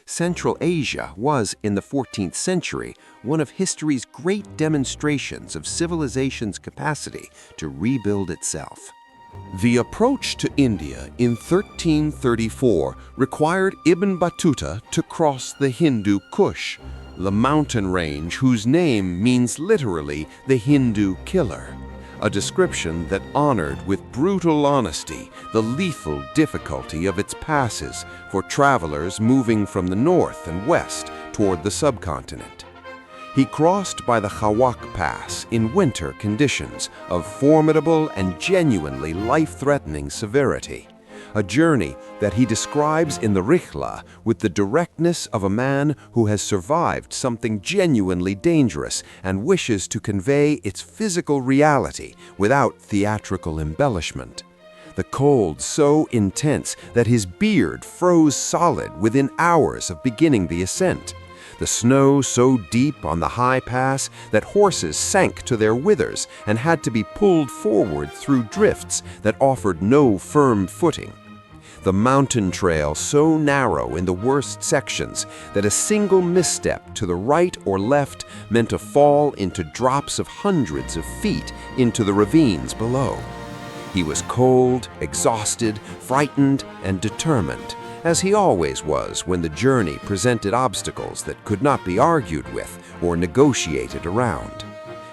Central Asia was, in the 14th century, one of history's great demonstrations of civilization's capacity to rebuild itself. The approach to India in 1334 required Ibn Battuta to cross the Hindu Kush, the mountain range whose name means literally the Hindu killer, a description that honored with brutal honesty the lethal difficulty of its passes for travelers moving from the north and west toward the subcontinent. He crossed by the Khawak Pass in winter conditions of formidable and genuinely life-threatening severity, a journey that he describes in the Rihla with the directness of a man who has survived something genuinely dangerous and wishes to convey its physical reality without theatrical embellishment. The cold so intense that his beard froze solid within hours of beginning the ascent. The snow so deep on the high pass that horses sank to their withers and had to be pulled forward through drifts that offered no firm footing. The mountain trail so narrow in the worst sections that a single misstep to the right or left meant a fall into drops of hundreds of feet into the ravines below. He was cold, exhausted, frightened, and determined, as he always was when the journey presented obstacles that could not be argued with or negotiated around.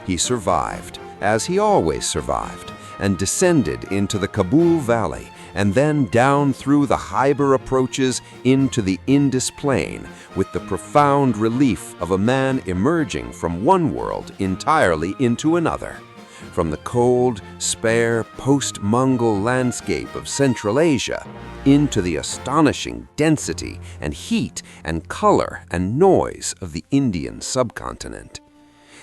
He survived, as he always survived, and descended into the Kabul Valley and then down through the Khyber approaches into the Indus Plain with the profound relief of a man emerging from one world entirely into another. From the cold, spare, post-Mongol landscape of Central Asia into the astonishing density and heat and color and noise of the Indian subcontinent.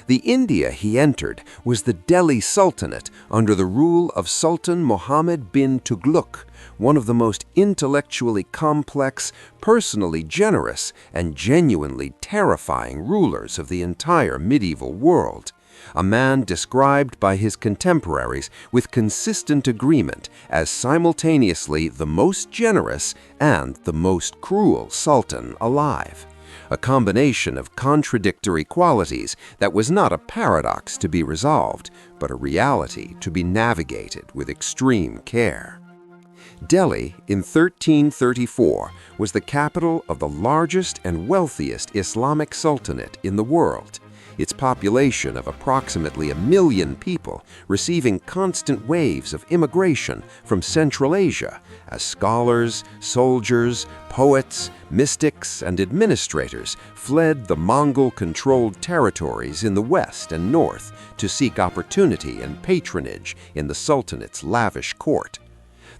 The India he entered was the Delhi Sultanate under the rule of Sultan Muhammad bin Tughlaq, one of the most intellectually complex, personally generous, and genuinely terrifying rulers of the entire medieval world. A man described by his contemporaries with consistent agreement as simultaneously the most generous and the most cruel sultan alive. A combination of contradictory qualities that was not a paradox to be resolved, but a reality to be navigated with extreme care. Delhi, in 1334, was the capital of the largest and wealthiest Islamic sultanate in the world. Its population of approximately 1 million people receiving constant waves of immigration from Central Asia as scholars, soldiers, poets, mystics, and administrators fled the Mongol-controlled territories in the west and north to seek opportunity and patronage in the Sultanate's lavish court.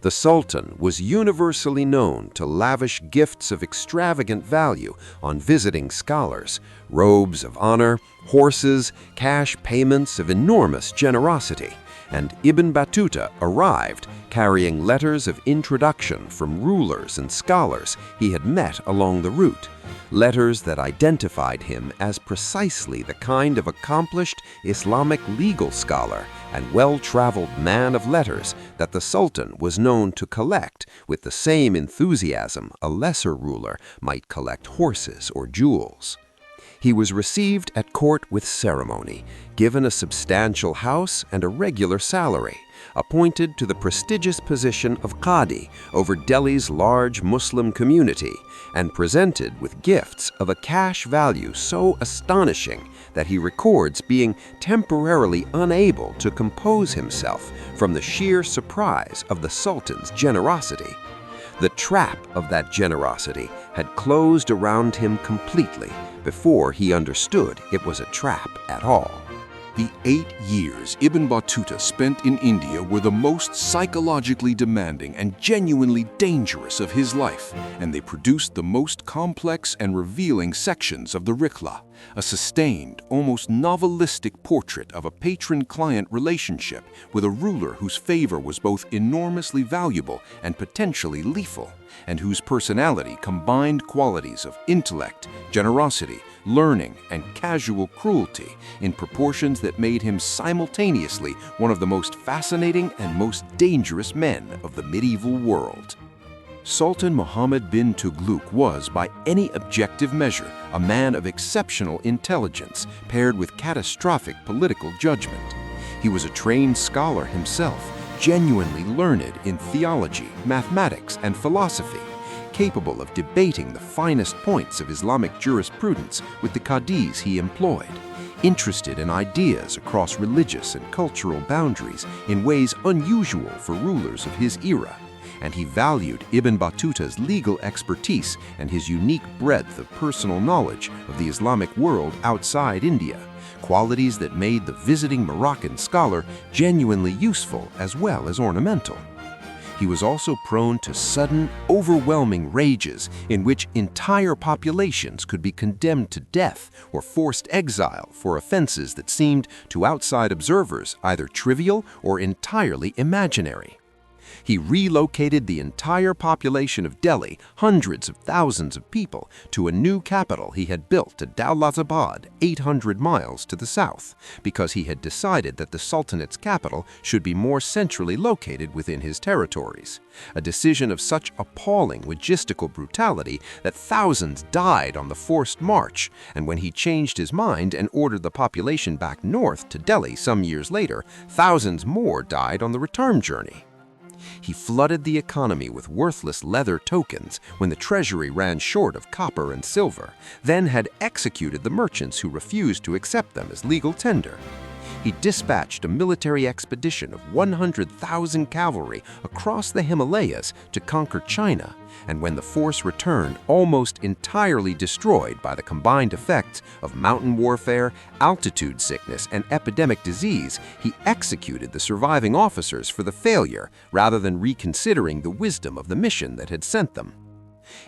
The Sultan was universally known to lavish gifts of extravagant value on visiting scholars, robes of honor, horses, cash payments of enormous generosity, and Ibn Battuta arrived carrying letters of introduction from rulers and scholars he had met along the route, letters that identified him as precisely the kind of accomplished Islamic legal scholar and well-traveled man of letters that the Sultan was known to collect with the same enthusiasm a lesser ruler might collect horses or jewels. He was received at court with ceremony, given a substantial house and a regular salary, appointed to the prestigious position of Qadi over Delhi's large Muslim community, and presented with gifts of a cash value so astonishing that he records being temporarily unable to compose himself from the sheer surprise of the Sultan's generosity. The trap of that generosity had closed around him completely before he understood it was a trap at all. The 8 years Ibn Battuta spent in India were the most psychologically demanding and genuinely dangerous of his life, and they produced the most complex and revealing sections of the Rihla, a sustained, almost novelistic portrait of a patron-client relationship with a ruler whose favor was both enormously valuable and potentially lethal, and whose personality combined qualities of intellect, generosity, learning, and casual cruelty in proportions that made him simultaneously one of the most fascinating and most dangerous men of the medieval world. Sultan Muhammad bin Tughlaq was, by any objective measure, a man of exceptional intelligence paired with catastrophic political judgment. He was a trained scholar himself, genuinely learned in theology, mathematics, and philosophy, capable of debating the finest points of Islamic jurisprudence with the qadis he employed, interested in ideas across religious and cultural boundaries in ways unusual for rulers of his era, and he valued Ibn Battuta's legal expertise and his unique breadth of personal knowledge of the Islamic world outside India, qualities that made the visiting Moroccan scholar genuinely useful as well as ornamental. He was also prone to sudden, overwhelming rages in which entire populations could be condemned to death or forced exile for offenses that seemed to outside observers either trivial or entirely imaginary. He relocated the entire population of Delhi, hundreds of thousands of people, to a new capital he had built at Dowlatabad, 800 miles to the south, because he had decided that the Sultanate's capital should be more centrally located within his territories, a decision of such appalling logistical brutality that thousands died on the forced march, and when he changed his mind and ordered the population back north to Delhi some years later, thousands more died on the return journey. He flooded the economy with worthless leather tokens when the treasury ran short of copper and silver, then had executed the merchants who refused to accept them as legal tender. He dispatched a military expedition of 100,000 cavalry across the Himalayas to conquer China, and when the force returned almost entirely destroyed by the combined effects of mountain warfare, altitude sickness, and epidemic disease, he executed the surviving officers for the failure rather than reconsidering the wisdom of the mission that had sent them.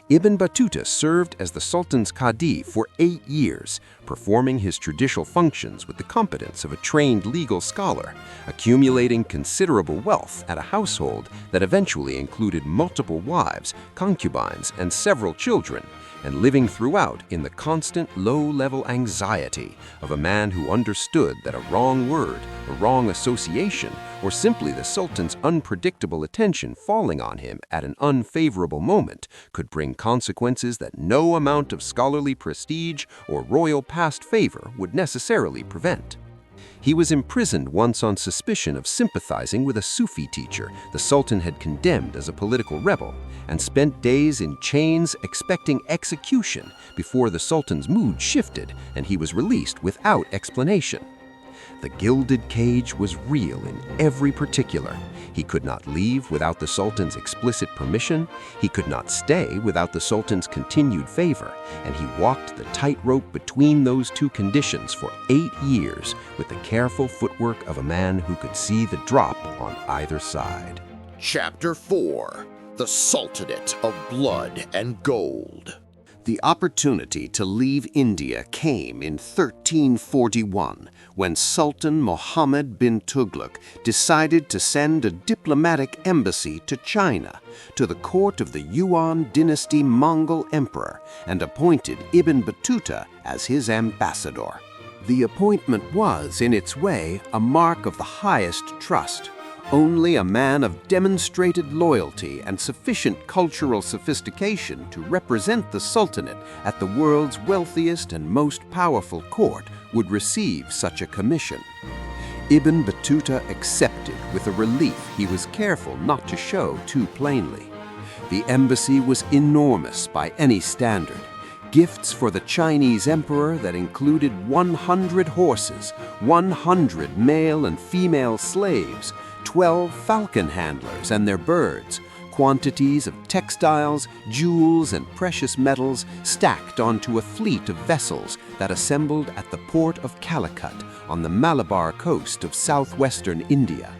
Ibn Battuta served as the Sultan's Qadi for 8 years, performing his judicial functions with the competence of a trained legal scholar, accumulating considerable wealth at a household that eventually included multiple wives, concubines, and several children, and living throughout in the constant low-level anxiety of a man who understood that a wrong word, a wrong association, or simply the Sultan's unpredictable attention falling on him at an unfavorable moment could bring consequences that no amount of scholarly prestige or royal past favor would necessarily prevent. He was imprisoned once on suspicion of sympathizing with a Sufi teacher the Sultan had condemned as a political rebel, and spent days in chains expecting execution before the Sultan's mood shifted and he was released without explanation. The gilded cage was real in every particular. He could not leave without the Sultan's explicit permission, he could not stay without the Sultan's continued favor, and he walked the tightrope between those two conditions for 8 years with the careful footwork of a man who could see the drop on either side. Chapter 4: The Sultanate of Blood and Gold. The opportunity to leave India came in 1341 when Sultan Muhammad bin Tughlaq decided to send a diplomatic embassy to China, to the court of the Yuan dynasty Mongol emperor, and appointed Ibn Battuta as his ambassador. The appointment was, in its way, a mark of the highest trust. Only a man of demonstrated loyalty and sufficient cultural sophistication to represent the Sultanate at the world's wealthiest and most powerful court would receive such a commission. Ibn Battuta accepted with a relief he was careful not to show too plainly. The embassy was enormous by any standard. Gifts for the Chinese emperor that included 100 horses, 100 male and female slaves, 12 falcon handlers and their birds, quantities of textiles, jewels, and precious metals stacked onto a fleet of vessels that assembled at the port of Calicut on the Malabar coast of southwestern India.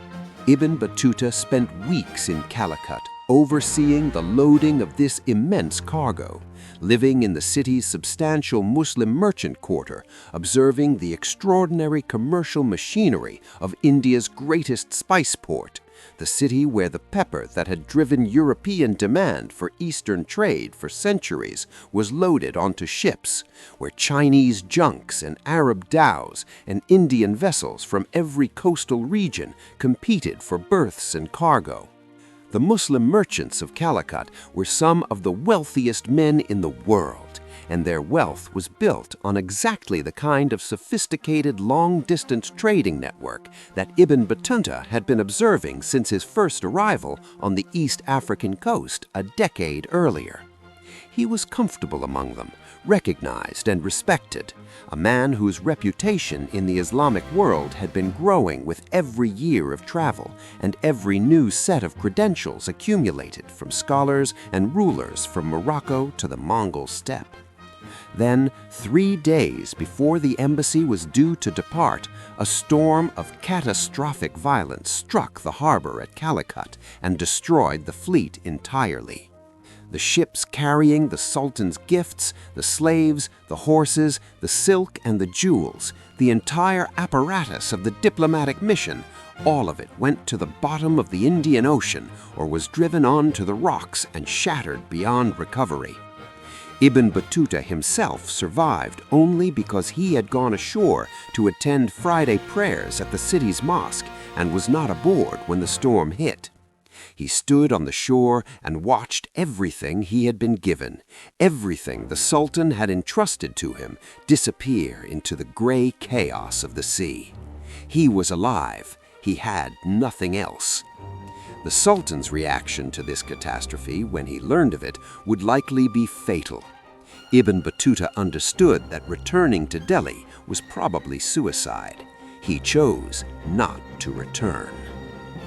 Ibn Battuta spent weeks in Calicut overseeing the loading of this immense cargo, living in the city's substantial Muslim merchant quarter, observing the extraordinary commercial machinery of India's greatest spice port, the city where the pepper that had driven European demand for Eastern trade for centuries was loaded onto ships, where Chinese junks and Arab dhows and Indian vessels from every coastal region competed for berths and cargo. The Muslim merchants of Calicut were some of the wealthiest men in the world, and their wealth was built on exactly the kind of sophisticated long-distance trading network that Ibn Battuta had been observing since his first arrival on the East African coast a decade earlier. He was comfortable among them, recognized and respected, a man whose reputation in the Islamic world had been growing with every year of travel and every new set of credentials accumulated from scholars and rulers from Morocco to the Mongol steppe. Then, 3 days before the embassy was due to depart, a storm of catastrophic violence struck the harbor at Calicut and destroyed the fleet entirely. The ships carrying the Sultan's gifts, the slaves, the horses, the silk, and the jewels, the entire apparatus of the diplomatic mission, all of it went to the bottom of the Indian Ocean or was driven onto the rocks and shattered beyond recovery. Ibn Battuta himself survived only because he had gone ashore to attend Friday prayers at the city's mosque and was not aboard when the storm hit. He stood on the shore and watched everything he had been given, everything the Sultan had entrusted to him, disappear into the gray chaos of the sea. He was alive. He had nothing else. The Sultan's reaction to this catastrophe, when he learned of it, would likely be fatal. Ibn Battuta understood that returning to Delhi was probably suicide. He chose not to return.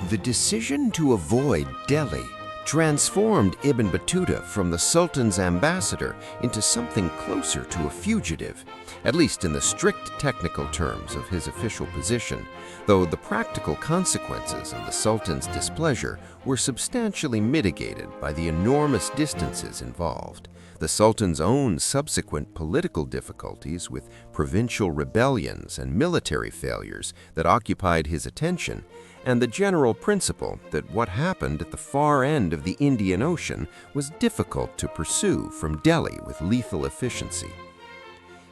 The decision to avoid Delhi transformed Ibn Battuta from the Sultan's ambassador into something closer to a fugitive, at least in the strict technical terms of his official position, though the practical consequences of the Sultan's displeasure were substantially mitigated by the enormous distances involved. The Sultan's own subsequent political difficulties with provincial rebellions and military failures that occupied his attention, and the general principle that what happened at the far end of the Indian Ocean was difficult to pursue from Delhi with lethal efficiency.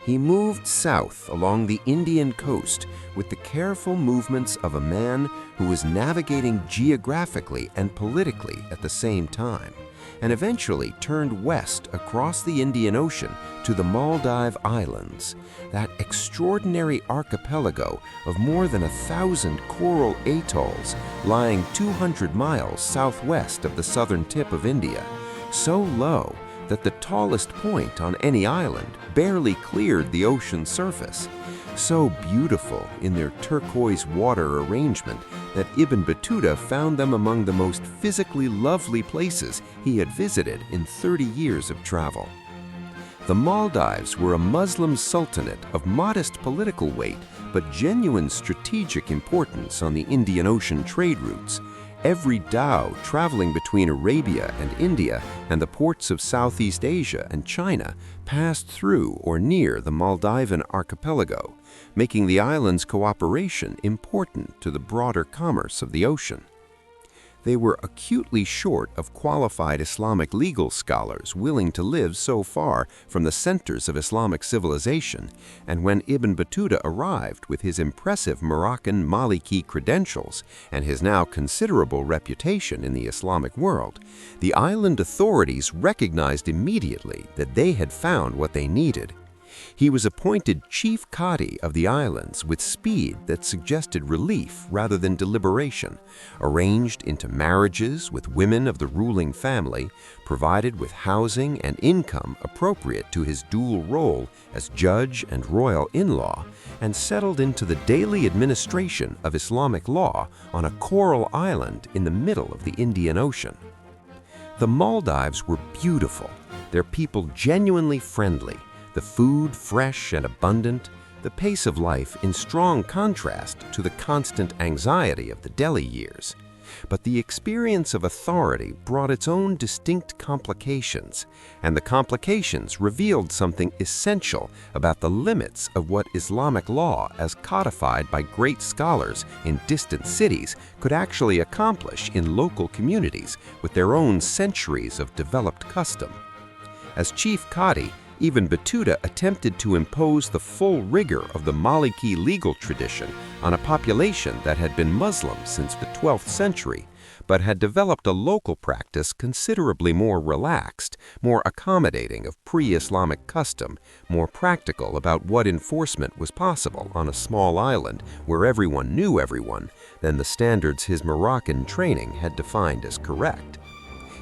He moved south along the Indian coast with the careful movements of a man who was navigating geographically and politically at the same time, and eventually turned west across the Indian Ocean to the Maldives Islands, that extraordinary archipelago of more than 1,000 coral atolls lying 200 miles southwest of the southern tip of India, so low that the tallest point on any island barely cleared the ocean's surface, so beautiful in their turquoise water arrangement that Ibn Battuta found them among the most physically lovely places he had visited in 30 years of travel. The Maldives were a Muslim sultanate of modest political weight but genuine strategic importance on the Indian Ocean trade routes. Every dhow traveling between Arabia and India and the ports of Southeast Asia and China passed through or near the Maldivian archipelago, making the island's cooperation important to the broader commerce of the ocean. They were acutely short of qualified Islamic legal scholars willing to live so far from the centers of Islamic civilization, and when Ibn Battuta arrived with his impressive Moroccan Maliki credentials and his now considerable reputation in the Islamic world, the island authorities recognized immediately that they had found what they needed. He was appointed chief Qadi of the islands with speed that suggested relief rather than deliberation, arranged into marriages with women of the ruling family, provided with housing and income appropriate to his dual role as judge and royal in-law, and settled into the daily administration of Islamic law on a coral island in the middle of the Indian Ocean. The Maldives were beautiful, their people genuinely friendly, the food fresh and abundant, the pace of life in strong contrast to the constant anxiety of the Delhi years. But the experience of authority brought its own distinct complications, and the complications revealed something essential about the limits of what Islamic law, as codified by great scholars in distant cities, could actually accomplish in local communities with their own centuries of developed custom. As chief Qadi, Ibn Battuta attempted to impose the full rigor of the Maliki legal tradition on a population that had been Muslim since the 12th century, but had developed a local practice considerably more relaxed, more accommodating of pre-Islamic custom, more practical about what enforcement was possible on a small island where everyone knew everyone than the standards his Moroccan training had defined as correct.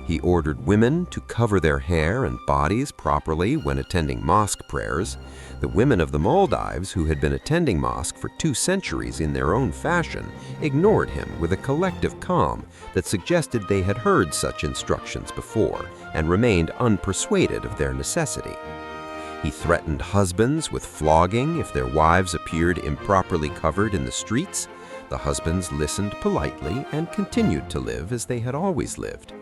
He ordered women to cover their hair and bodies properly when attending mosque prayers. The women of the Maldives, who had been attending mosque for 2 centuries in their own fashion, ignored him with a collective calm that suggested they had heard such instructions before and remained unpersuaded of their necessity. He threatened husbands with flogging if their wives appeared improperly covered in the streets. The husbands listened politely and continued to live as they had always lived.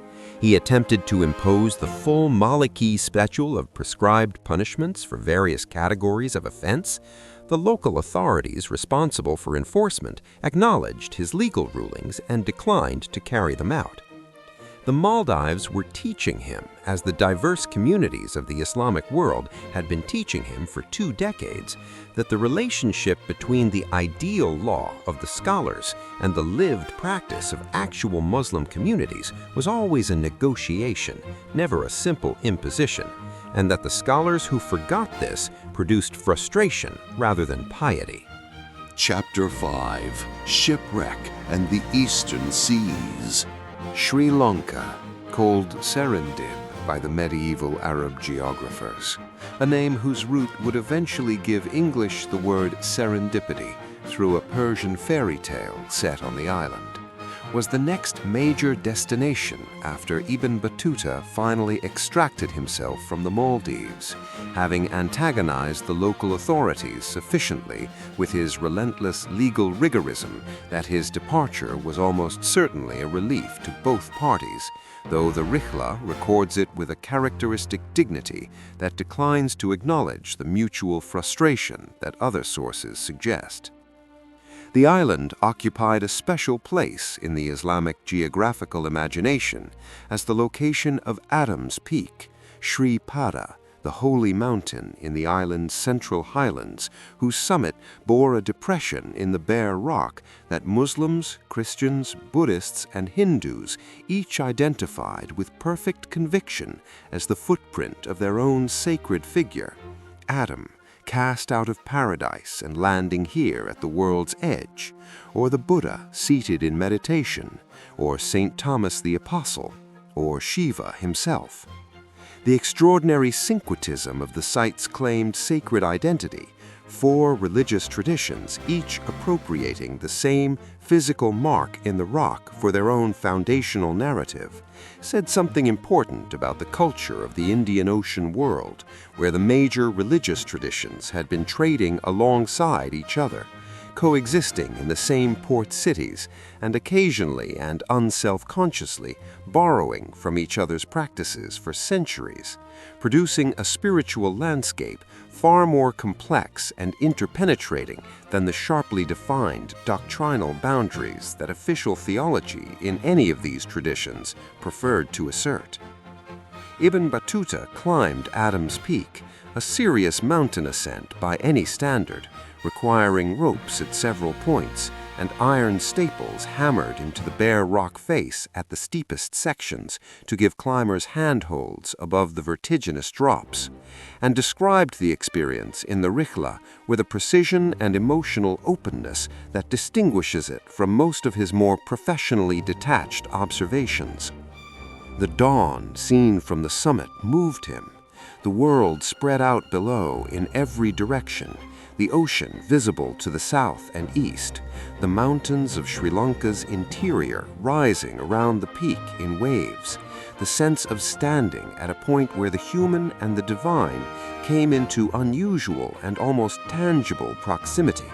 He attempted to impose the full Maliki spectrum of prescribed punishments for various categories of offense. The local authorities responsible for enforcement acknowledged his legal rulings and declined to carry them out. The Maldives were teaching him, as the diverse communities of the Islamic world had been teaching him for 2 decades, that the relationship between the ideal law of the scholars and the lived practice of actual Muslim communities was always a negotiation, never a simple imposition, and that the scholars who forgot this produced frustration rather than piety. Chapter 5: Shipwreck and the Eastern Seas. Sri Lanka, called Serendip by the medieval Arab geographers, a name whose root would eventually give English the word serendipity through a Persian fairy tale set on the island, was the next major destination after Ibn Battuta finally extracted himself from the Maldives, having antagonized the local authorities sufficiently with his relentless legal rigorism that his departure was almost certainly a relief to both parties, though the Rihla records it with a characteristic dignity that declines to acknowledge the mutual frustration that other sources suggest. The island occupied a special place in the Islamic geographical imagination as the location of Adam's Peak, Sri Pada, the holy mountain in the island's central highlands, whose summit bore a depression in the bare rock that Muslims, Christians, Buddhists, and Hindus each identified with perfect conviction as the footprint of their own sacred figure, Adam, cast out of paradise and landing here at the world's edge, or the Buddha seated in meditation, or St. Thomas the Apostle, or Shiva himself. The extraordinary syncretism of the site's claimed sacred identity, 4 religious traditions each appropriating the same physical mark in the rock for their own foundational narrative, said something important about the culture of the Indian Ocean world, where the major religious traditions had been trading alongside each other, coexisting in the same port cities, and occasionally and unself-consciously borrowing from each other's practices for centuries, producing a spiritual landscape far more complex and interpenetrating than the sharply defined doctrinal boundaries that official theology in any of these traditions preferred to assert. Ibn Battuta climbed Adam's Peak, a serious mountain ascent by any standard, requiring ropes at several points and iron staples hammered into the bare rock face at the steepest sections to give climbers handholds above the vertiginous drops, and described the experience in the Rihla with a precision and emotional openness that distinguishes it from most of his more professionally detached observations. The dawn seen from the summit moved him, the world spread out below in every direction, the ocean visible to the south and east, the mountains of Sri Lanka's interior rising around the peak in waves, the sense of standing at a point where the human and the divine came into unusual and almost tangible proximity.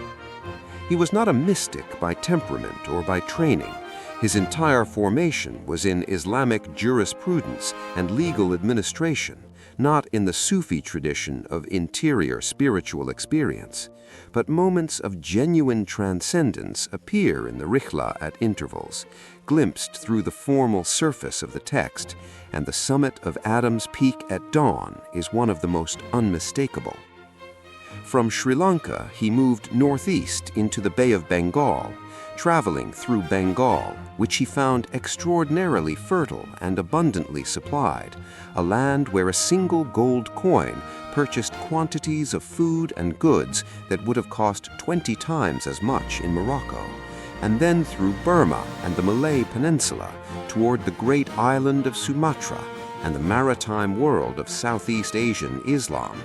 He was not a mystic by temperament or by training. His entire formation was in Islamic jurisprudence and legal administration, not in the Sufi tradition of interior spiritual experience. But moments of genuine transcendence appear in the Rihla at intervals, glimpsed through the formal surface of the text, and the summit of Adam's Peak at dawn is one of the most unmistakable. From Sri Lanka, he moved northeast into the Bay of Bengal, traveling through Bengal, which he found extraordinarily fertile and abundantly supplied, a land where a single gold coin purchased quantities of food and goods that would have cost 20 times as much in Morocco, and then through Burma and the Malay Peninsula toward the great island of Sumatra and the maritime world of Southeast Asian Islam.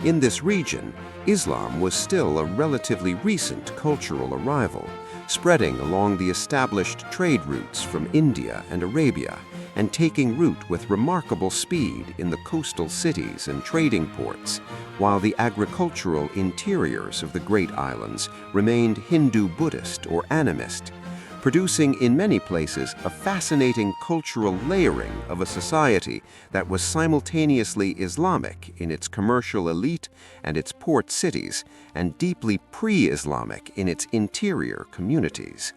In this region, Islam was still a relatively recent cultural arrival, spreading along the established trade routes from India and Arabia and taking root with remarkable speed in the coastal cities and trading ports, while the agricultural interiors of the great islands remained Hindu-Buddhist or animist, producing in many places a fascinating cultural layering of a society that was simultaneously Islamic in its commercial elite and its port cities, and deeply pre-Islamic in its interior communities.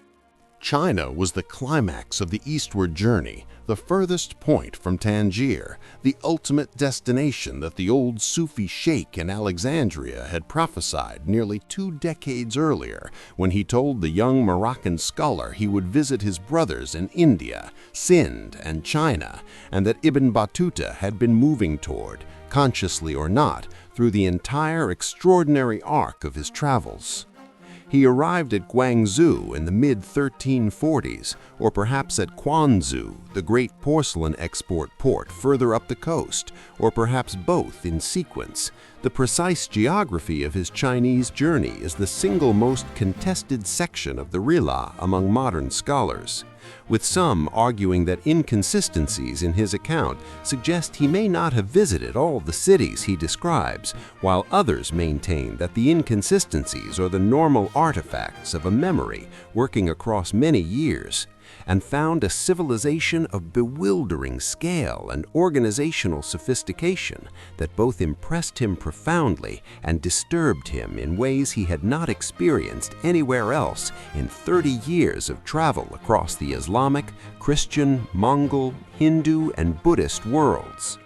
China was the climax of the eastward journey, the furthest point from Tangier, the ultimate destination that the old Sufi sheikh in Alexandria had prophesied nearly 2 decades earlier when he told the young Moroccan scholar he would visit his brothers in India, Sind, and China, and that Ibn Battuta had been moving toward, consciously or not, through the entire extraordinary arc of his travels. He arrived at Guangzhou in the mid-1340s, or perhaps at Quanzhou, the great porcelain export port further up the coast, or perhaps both in sequence. The precise geography of his Chinese journey is the single most contested section of the Rihla among modern scholars, with some arguing that inconsistencies in his account suggest he may not have visited all the cities he describes, while others maintain that the inconsistencies are the normal artifacts of a memory working across many years, and found a civilization of bewildering scale and organizational sophistication that both impressed him profoundly and disturbed him in ways he had not experienced anywhere else in 30 years of travel across the Islamic, Christian, Mongol, Hindu, and Buddhist worlds.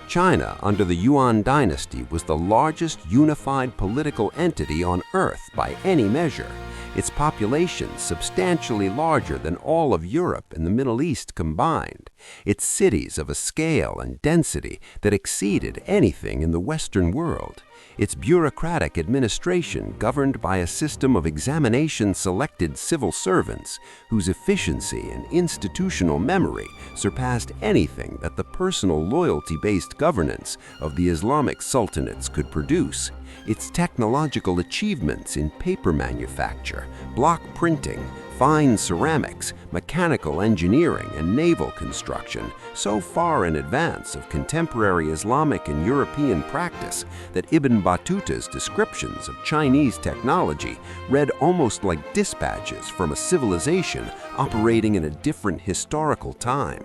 China, under the Yuan dynasty, was the largest unified political entity on Earth by any measure, its population substantially larger than all of Europe and the Middle East combined, its cities of a scale and density that exceeded anything in the Western world, its bureaucratic administration governed by a system of examination-selected civil servants whose efficiency and institutional memory surpassed anything that the personal loyalty-based governance of the Islamic sultanates could produce, its technological achievements in paper manufacture, block printing, fine ceramics, mechanical engineering, and naval construction so far in advance of contemporary Islamic and European practice that Ibn Battuta's descriptions of Chinese technology read almost like dispatches from a civilization operating in a different historical time.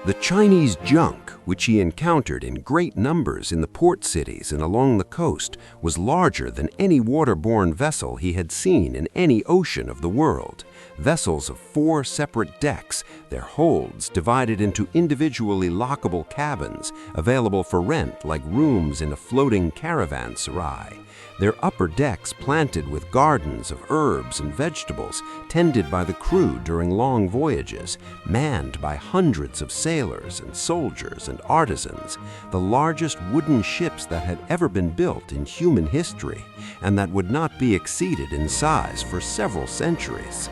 The Chinese junk, which he encountered in great numbers in the port cities and along the coast, was larger than any waterborne vessel he had seen in any ocean of the world. Vessels of 4 separate decks, their holds divided into individually lockable cabins, available for rent like rooms in a floating caravanserai. Their upper decks planted with gardens of herbs and vegetables, tended by the crew during long voyages, manned by hundreds of sailors and soldiers and artisans, the largest wooden ships that had ever been built in human history, and that would not be exceeded in size for several centuries.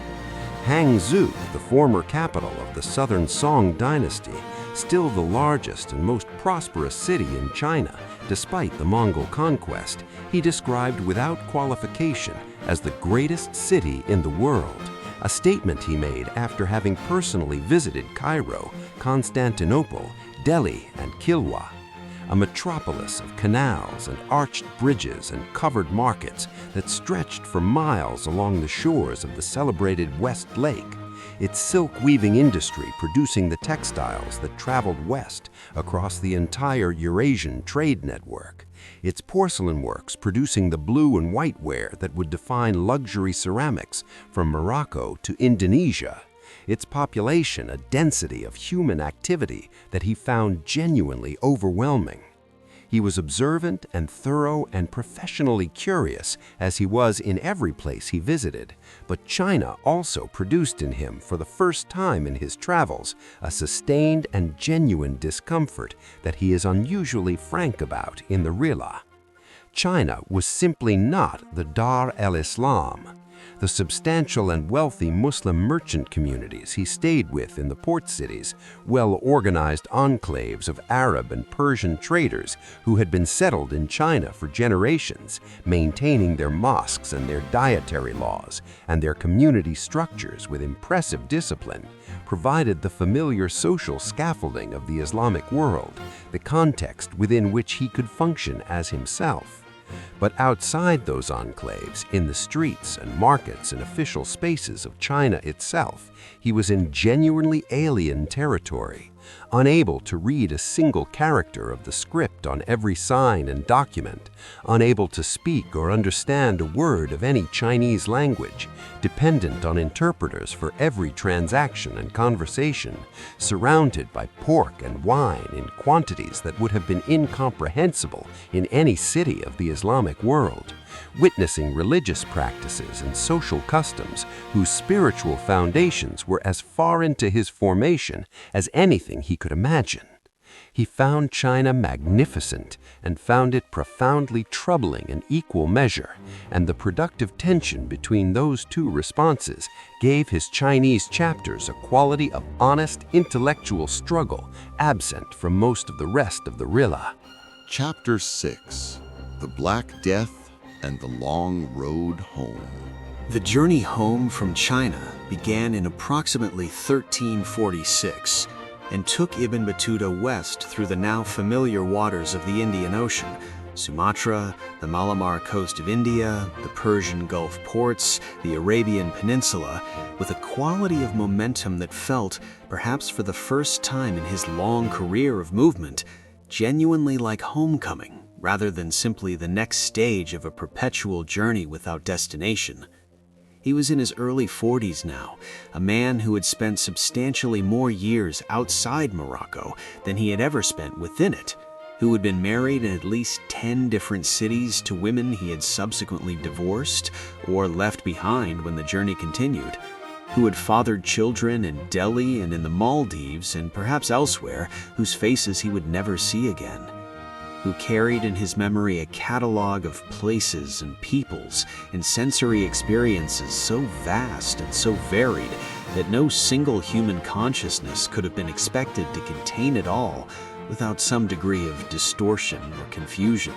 Hangzhou, the former capital of the southern Song dynasty, still the largest and most prosperous city in China, despite the Mongol conquest, he described without qualification as the greatest city in the world, a statement he made after having personally visited Cairo Constantinople, Delhi, and Kilwa, a metropolis of canals and arched bridges and covered markets that stretched for miles along the shores of the celebrated West Lake, its silk-weaving industry producing the textiles that traveled west across the entire Eurasian trade network, its porcelain works producing the blue and white ware that would define luxury ceramics from Morocco to Indonesia, its population a density of human activity that he found genuinely overwhelming. He was observant and thorough and professionally curious, as he was in every place he visited, but China also produced in him, for the first time in his travels, a sustained and genuine discomfort that he is unusually frank about in the Rihla. China was simply not the Dar el-Islam. The substantial and wealthy Muslim merchant communities he stayed with in the port cities, well-organized enclaves of Arab and Persian traders who had been settled in China for generations, maintaining their mosques and their dietary laws and their community structures with impressive discipline, provided the familiar social scaffolding of the Islamic world, the context within which he could function as himself. But outside those enclaves, in the streets and markets and official spaces of China itself, he was in genuinely alien territory, unable to read a single character of the script on every sign and document, unable to speak or understand a word of any Chinese language, dependent on interpreters for every transaction and conversation, surrounded by pork and wine in quantities that would have been incomprehensible in any city of the Islamic world, witnessing religious practices and social customs whose spiritual foundations were as far into his formation as anything he could imagine. He found China magnificent and found it profoundly troubling in equal measure, and the productive tension between those two responses gave his Chinese chapters a quality of honest intellectual struggle absent from most of the rest of the Rihla. Chapter 6: The Black Death and the Long Road Home. The journey home from China began in approximately 1346 and took Ibn Battuta west through the now familiar waters of the Indian Ocean, Sumatra, the Malabar coast of India, the Persian Gulf ports, the Arabian Peninsula, with a quality of momentum that felt, perhaps for the first time in his long career of movement, genuinely like homecoming, rather than simply the next stage of a perpetual journey without destination. He was in his early 40s now, a man who had spent substantially more years outside Morocco than he had ever spent within it, who had been married in at least 10 different cities to women he had subsequently divorced or left behind when the journey continued, who had fathered children in Delhi and in the Maldives and perhaps elsewhere, whose faces he would never see again, who carried in his memory a catalog of places and peoples and sensory experiences so vast and so varied that no single human consciousness could have been expected to contain it all without some degree of distortion or confusion.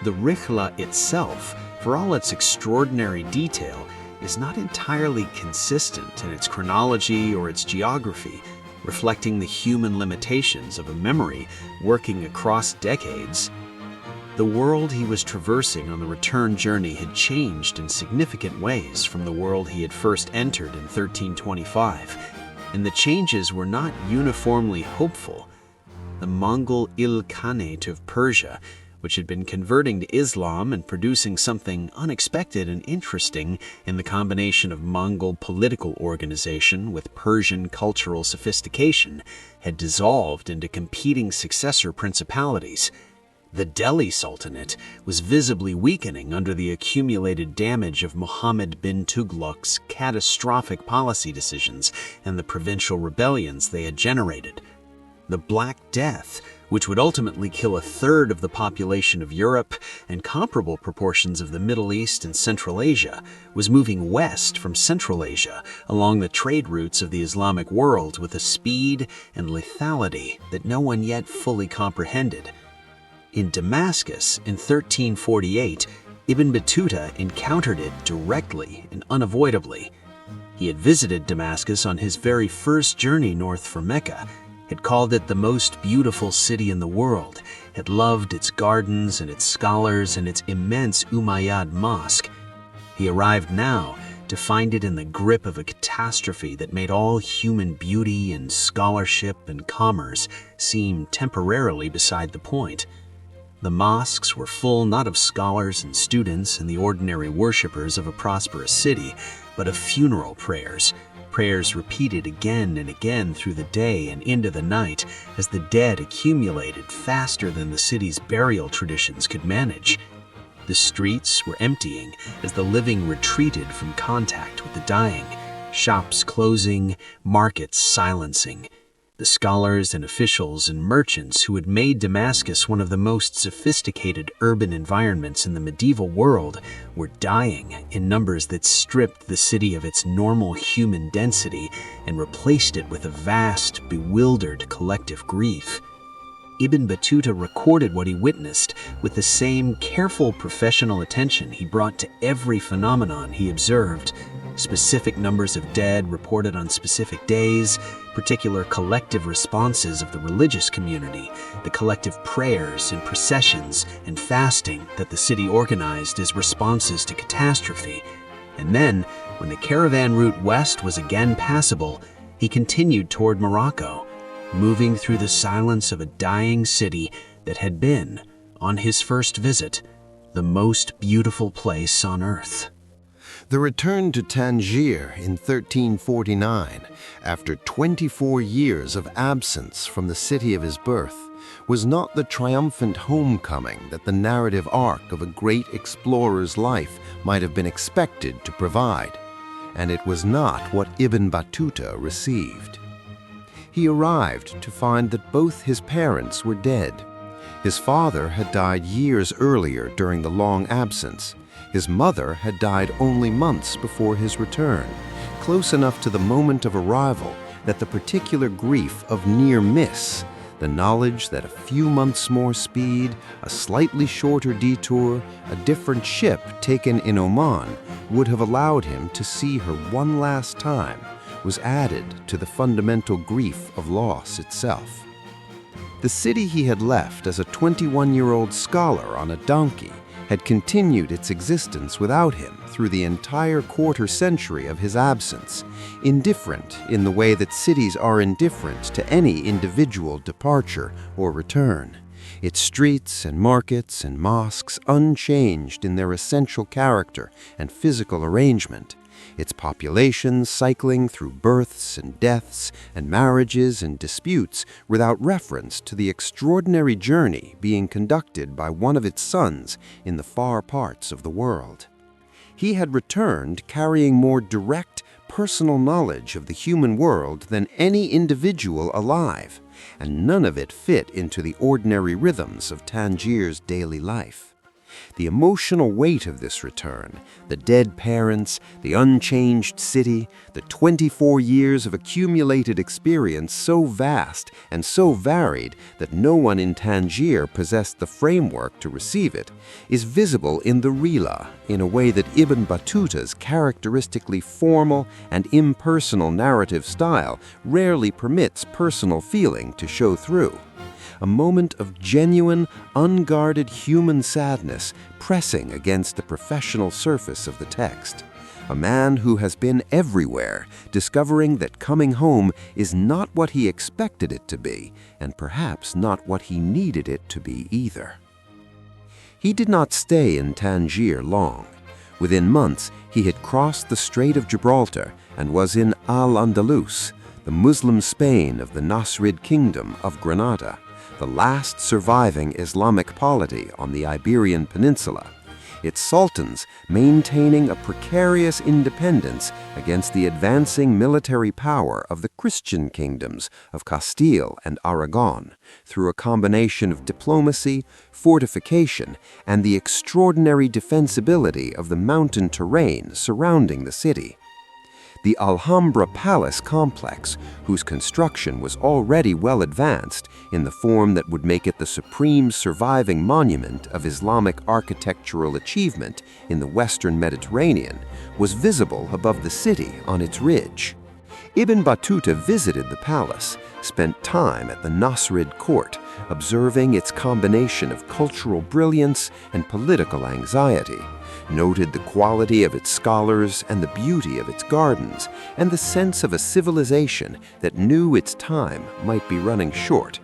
The Rihla itself, for all its extraordinary detail, is not entirely consistent in its chronology or its geography, reflecting the human limitations of a memory working across decades. The world he was traversing on the return journey had changed in significant ways from the world he had first entered in 1325, and the changes were not uniformly hopeful. The Mongol Ilkhanate of Persia, which had been converting to Islam and producing something unexpected and interesting in the combination of Mongol political organization with Persian cultural sophistication, had dissolved into competing successor principalities. The Delhi Sultanate was visibly weakening under the accumulated damage of Muhammad bin Tughlaq's catastrophic policy decisions and the provincial rebellions they had generated. The Black Death, which would ultimately kill a third of the population of Europe and comparable proportions of the Middle East and Central Asia, was moving west from Central Asia along the trade routes of the Islamic world with a speed and lethality that no one yet fully comprehended. In Damascus in 1348, Ibn Battuta encountered it directly and unavoidably. He had visited Damascus on his very first journey north from Mecca, had called it the most beautiful city in the world, had loved its gardens and its scholars and its immense Umayyad mosque. He arrived now to find it in the grip of a catastrophe that made all human beauty and scholarship and commerce seem temporarily beside the point. The mosques were full not of scholars and students and the ordinary worshippers of a prosperous city, but of funeral prayers, prayers repeated again and again through the day and into the night as the dead accumulated faster than the city's burial traditions could manage. The streets were emptying as the living retreated from contact with the dying, shops closing, markets silencing. The scholars and officials and merchants who had made Damascus one of the most sophisticated urban environments in the medieval world were dying in numbers that stripped the city of its normal human density and replaced it with a vast, bewildered collective grief. Ibn Battuta recorded what he witnessed with the same careful professional attention he brought to every phenomenon he observed. Specific numbers of dead reported on specific days, particular collective responses of the religious community, the collective prayers and processions and fasting that the city organized as responses to catastrophe. And then, when the caravan route west was again passable, he continued toward Morocco, moving through the silence of a dying city that had been, on his first visit, the most beautiful place on earth. The return to Tangier in 1349, after 24 years of absence from the city of his birth, was not the triumphant homecoming that the narrative arc of a great explorer's life might have been expected to provide, and it was not what Ibn Battuta received. He arrived to find that both his parents were dead. His father had died years earlier during the long absence. His mother had died only months before his return, close enough to the moment of arrival that the particular grief of near miss, the knowledge that a few months more speed, a slightly shorter detour, a different ship taken in Oman, would have allowed him to see her one last time, was added to the fundamental grief of loss itself. The city he had left as a 21-year-old scholar on a donkey had continued its existence without him through the entire quarter century of his absence, indifferent in the way that cities are indifferent to any individual departure or return, its streets and markets and mosques unchanged in their essential character and physical arrangement, its population cycling through births and deaths and marriages and disputes without reference to the extraordinary journey being conducted by one of its sons in the far parts of the world. He had returned carrying more direct, personal knowledge of the human world than any individual alive, and none of it fit into the ordinary rhythms of Tangier's daily life. The emotional weight of this return, the dead parents, the unchanged city, the 24 years of accumulated experience so vast and so varied that no one in Tangier possessed the framework to receive it, is visible in the Rihla in a way that Ibn Battuta's characteristically formal and impersonal narrative style rarely permits personal feeling to show through. A moment of genuine, unguarded human sadness pressing against the professional surface of the text. A man who has been everywhere, discovering that coming home is not what he expected it to be, and perhaps not what he needed it to be either. He did not stay in Tangier long. Within months, he had crossed the Strait of Gibraltar and was in Al-Andalus, the Muslim Spain of the Nasrid Kingdom of Granada, the last surviving Islamic polity on the Iberian Peninsula, its sultans maintaining a precarious independence against the advancing military power of the Christian kingdoms of Castile and Aragon through a combination of diplomacy, fortification, and the extraordinary defensibility of the mountain terrain surrounding the city. The Alhambra Palace complex, whose construction was already well advanced in the form that would make it the supreme surviving monument of Islamic architectural achievement in the Western Mediterranean, was visible above the city on its ridge. Ibn Battuta visited the palace, spent time at the Nasrid court, observing its combination of cultural brilliance and political anxiety, noted the quality of its scholars and the beauty of its gardens, and the sense of a civilization that knew its time might be running short,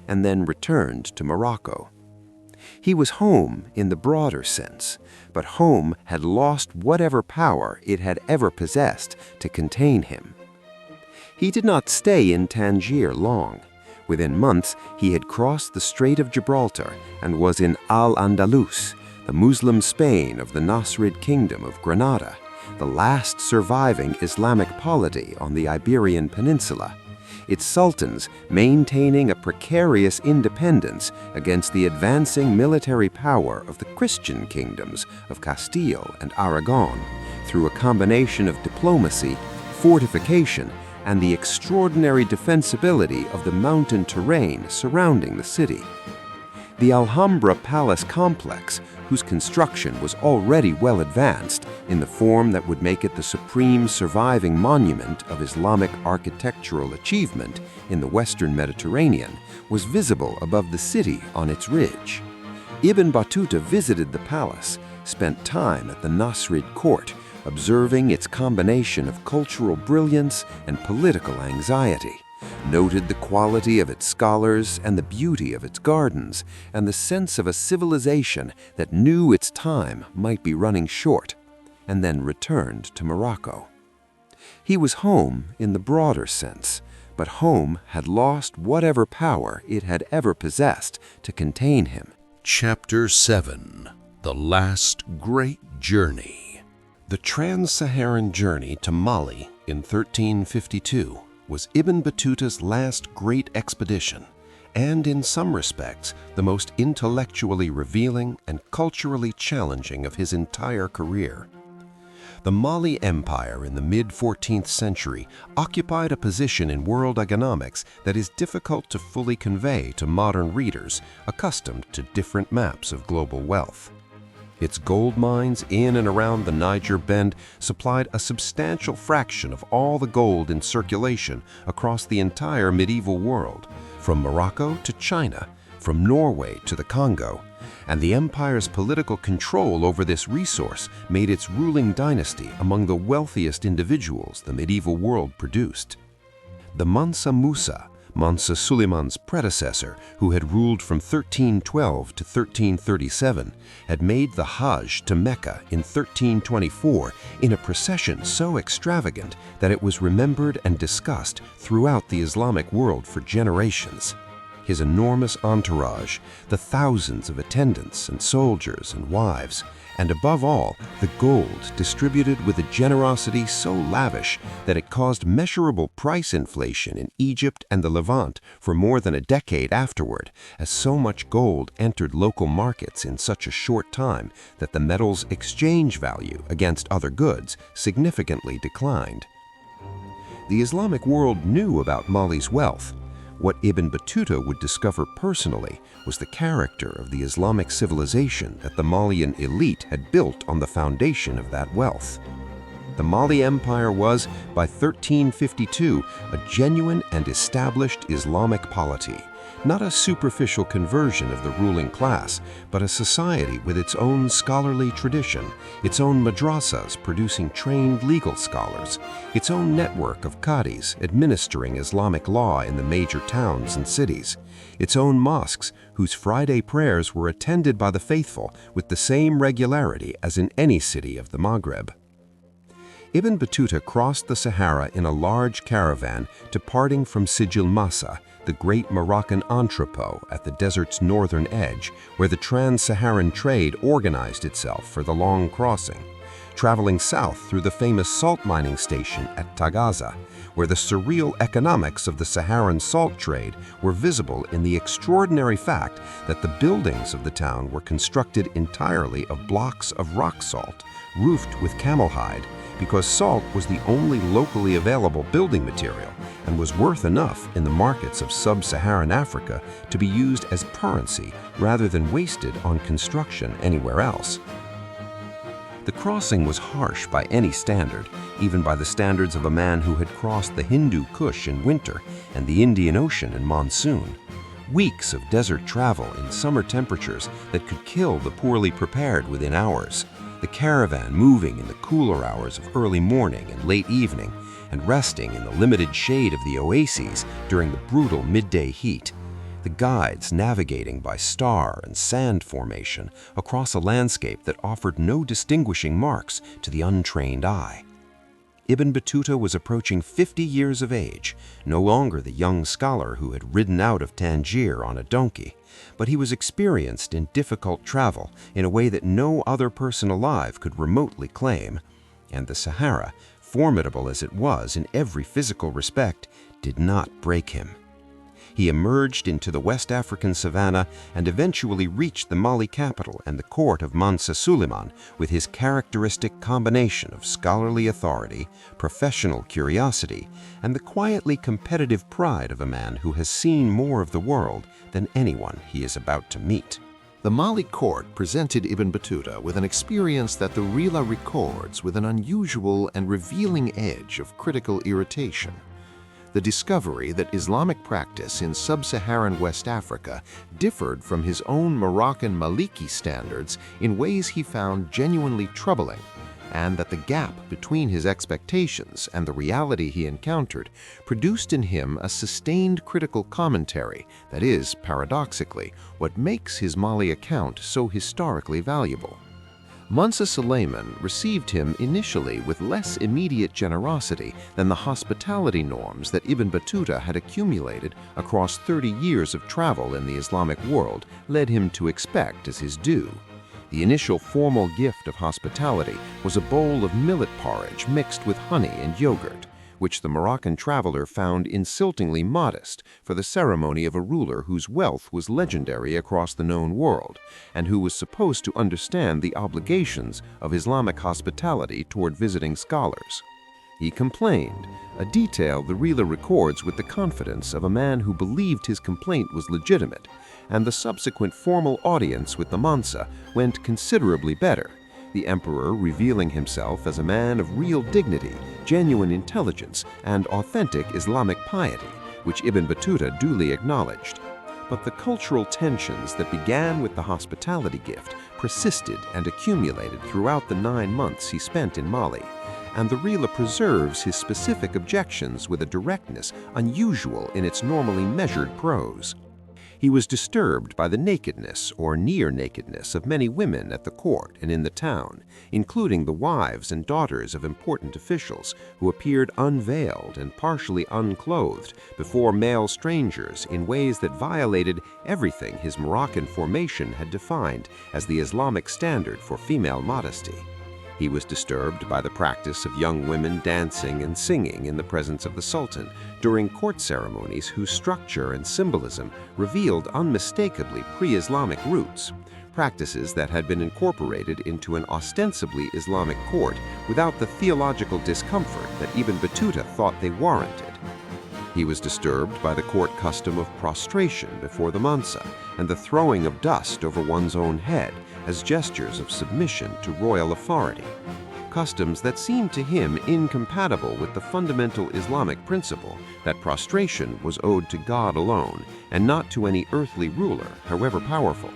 and then returned to Morocco. He was home in the broader sense, but home had lost whatever power it had ever possessed to contain him. He did not stay in Tangier long. Within months, he had crossed the Strait of Gibraltar and was in Al-Andalus, the Muslim Spain of the Nasrid Kingdom of Granada, the last surviving Islamic polity on the Iberian Peninsula, its sultans maintaining a precarious independence against the advancing military power of the Christian kingdoms of Castile and Aragon through a combination of diplomacy, fortification, and the extraordinary defensibility of the mountain terrain surrounding the city. The Alhambra Palace complex, whose construction was already well advanced in the form that would make it the supreme surviving monument of Islamic architectural achievement in the Western Mediterranean, was visible above the city on its ridge. Ibn Battuta visited the palace, spent time at the Nasrid court, observing its combination of cultural brilliance and political anxiety, noted the quality of its scholars and the beauty of its gardens, and the sense of a civilization that knew its time might be running short, and then returned to Morocco. He was home in the broader sense, but home had lost whatever power it had ever possessed to contain him. Chapter 7. The Last Great Journey. The trans-Saharan journey to Mali in 1352 was Ibn Battuta's last great expedition, and in some respects the most intellectually revealing and culturally challenging of his entire career. The Mali Empire in the mid-14th century occupied a position in world economics that is difficult to fully convey to modern readers accustomed to different maps of global wealth. Its gold mines in and around the Niger Bend supplied a substantial fraction of all the gold in circulation across the entire medieval world, from Morocco to China, from Norway to the Congo, and the empire's political control over this resource made its ruling dynasty among the wealthiest individuals the medieval world produced. The Mansa Musa, Mansa Suleiman's predecessor, who had ruled from 1312 to 1337, had made the Hajj to Mecca in 1324 in a procession so extravagant that it was remembered and discussed throughout the Islamic world for generations. His enormous entourage, the thousands of attendants and soldiers and wives, and above all, the gold distributed with a generosity so lavish that it caused measurable price inflation in Egypt and the Levant for more than a decade afterward, as so much gold entered local markets in such a short time that the metal's exchange value against other goods significantly declined. The Islamic world knew about Mali's wealth. What Ibn Battuta would discover personally was the character of the Islamic civilization that the Malian elite had built on the foundation of that wealth. The Mali Empire was, by 1352, a genuine and established Islamic polity, not a superficial conversion of the ruling class, but a society with its own scholarly tradition, its own madrasas producing trained legal scholars, its own network of qadis administering Islamic law in the major towns and cities, its own mosques whose Friday prayers were attended by the faithful with the same regularity as in any city of the Maghreb. Ibn Battuta crossed the Sahara in a large caravan departing from Sijil Massa, the great Moroccan entrepot at the desert's northern edge, where the trans-Saharan trade organized itself for the long crossing, traveling south through the famous salt mining station at Tagaza, where the surreal economics of the Saharan salt trade were visible in the extraordinary fact that the buildings of the town were constructed entirely of blocks of rock salt, roofed with camel hide, because salt was the only locally available building material and was worth enough in the markets of sub-Saharan Africa to be used as currency rather than wasted on construction anywhere else. The crossing was harsh by any standard, even by the standards of a man who had crossed the Hindu Kush in winter and the Indian Ocean in monsoon. Weeks of desert travel in summer temperatures that could kill the poorly prepared within hours. The caravan moving in the cooler hours of early morning and late evening, and resting in the limited shade of the oases during the brutal midday heat. The guides navigating by star and sand formation across a landscape that offered no distinguishing marks to the untrained eye. Ibn Battuta was approaching 50 years of age, no longer the young scholar who had ridden out of Tangier on a donkey, but he was experienced in difficult travel in a way that no other person alive could remotely claim, and the Sahara, formidable as it was in every physical respect, did not break him. He emerged into the West African savanna and eventually reached the Mali capital and the court of Mansa Suleiman with his characteristic combination of scholarly authority, professional curiosity, and the quietly competitive pride of a man who has seen more of the world than anyone he is about to meet. The Mali court presented Ibn Battuta with an experience that the Rihla records with an unusual and revealing edge of critical irritation. The discovery that Islamic practice in sub-Saharan West Africa differed from his own Moroccan Maliki standards in ways he found genuinely troubling, and that the gap between his expectations and the reality he encountered produced in him a sustained critical commentary that is, paradoxically, what makes his Mali account so historically valuable. Mansa Suleiman received him initially with less immediate generosity than the hospitality norms that Ibn Battuta had accumulated across 30 years of travel in the Islamic world led him to expect as his due. The initial formal gift of hospitality was a bowl of millet porridge mixed with honey and yogurt, which the Moroccan traveler found insultingly modest for the ceremony of a ruler whose wealth was legendary across the known world, and who was supposed to understand the obligations of Islamic hospitality toward visiting scholars. He complained, a detail the Rihla records with the confidence of a man who believed his complaint was legitimate, and the subsequent formal audience with the Mansa went considerably better, the emperor revealing himself as a man of real dignity, genuine intelligence, and authentic Islamic piety, which Ibn Battuta duly acknowledged. But the cultural tensions that began with the hospitality gift persisted and accumulated throughout the 9 months he spent in Mali, and the Rihla preserves his specific objections with a directness unusual in its normally measured prose. He was disturbed by the nakedness or near nakedness of many women at the court and in the town, including the wives and daughters of important officials who appeared unveiled and partially unclothed before male strangers in ways that violated everything his Moroccan formation had defined as the Islamic standard for female modesty. He was disturbed by the practice of young women dancing and singing in the presence of the sultan during court ceremonies whose structure and symbolism revealed unmistakably pre-Islamic roots, practices that had been incorporated into an ostensibly Islamic court without the theological discomfort that Ibn Battuta thought they warranted. He was disturbed by the court custom of prostration before the Mansa and the throwing of dust over one's own head as gestures of submission to royal authority, customs that seemed to him incompatible with the fundamental Islamic principle that prostration was owed to God alone and not to any earthly ruler, however powerful.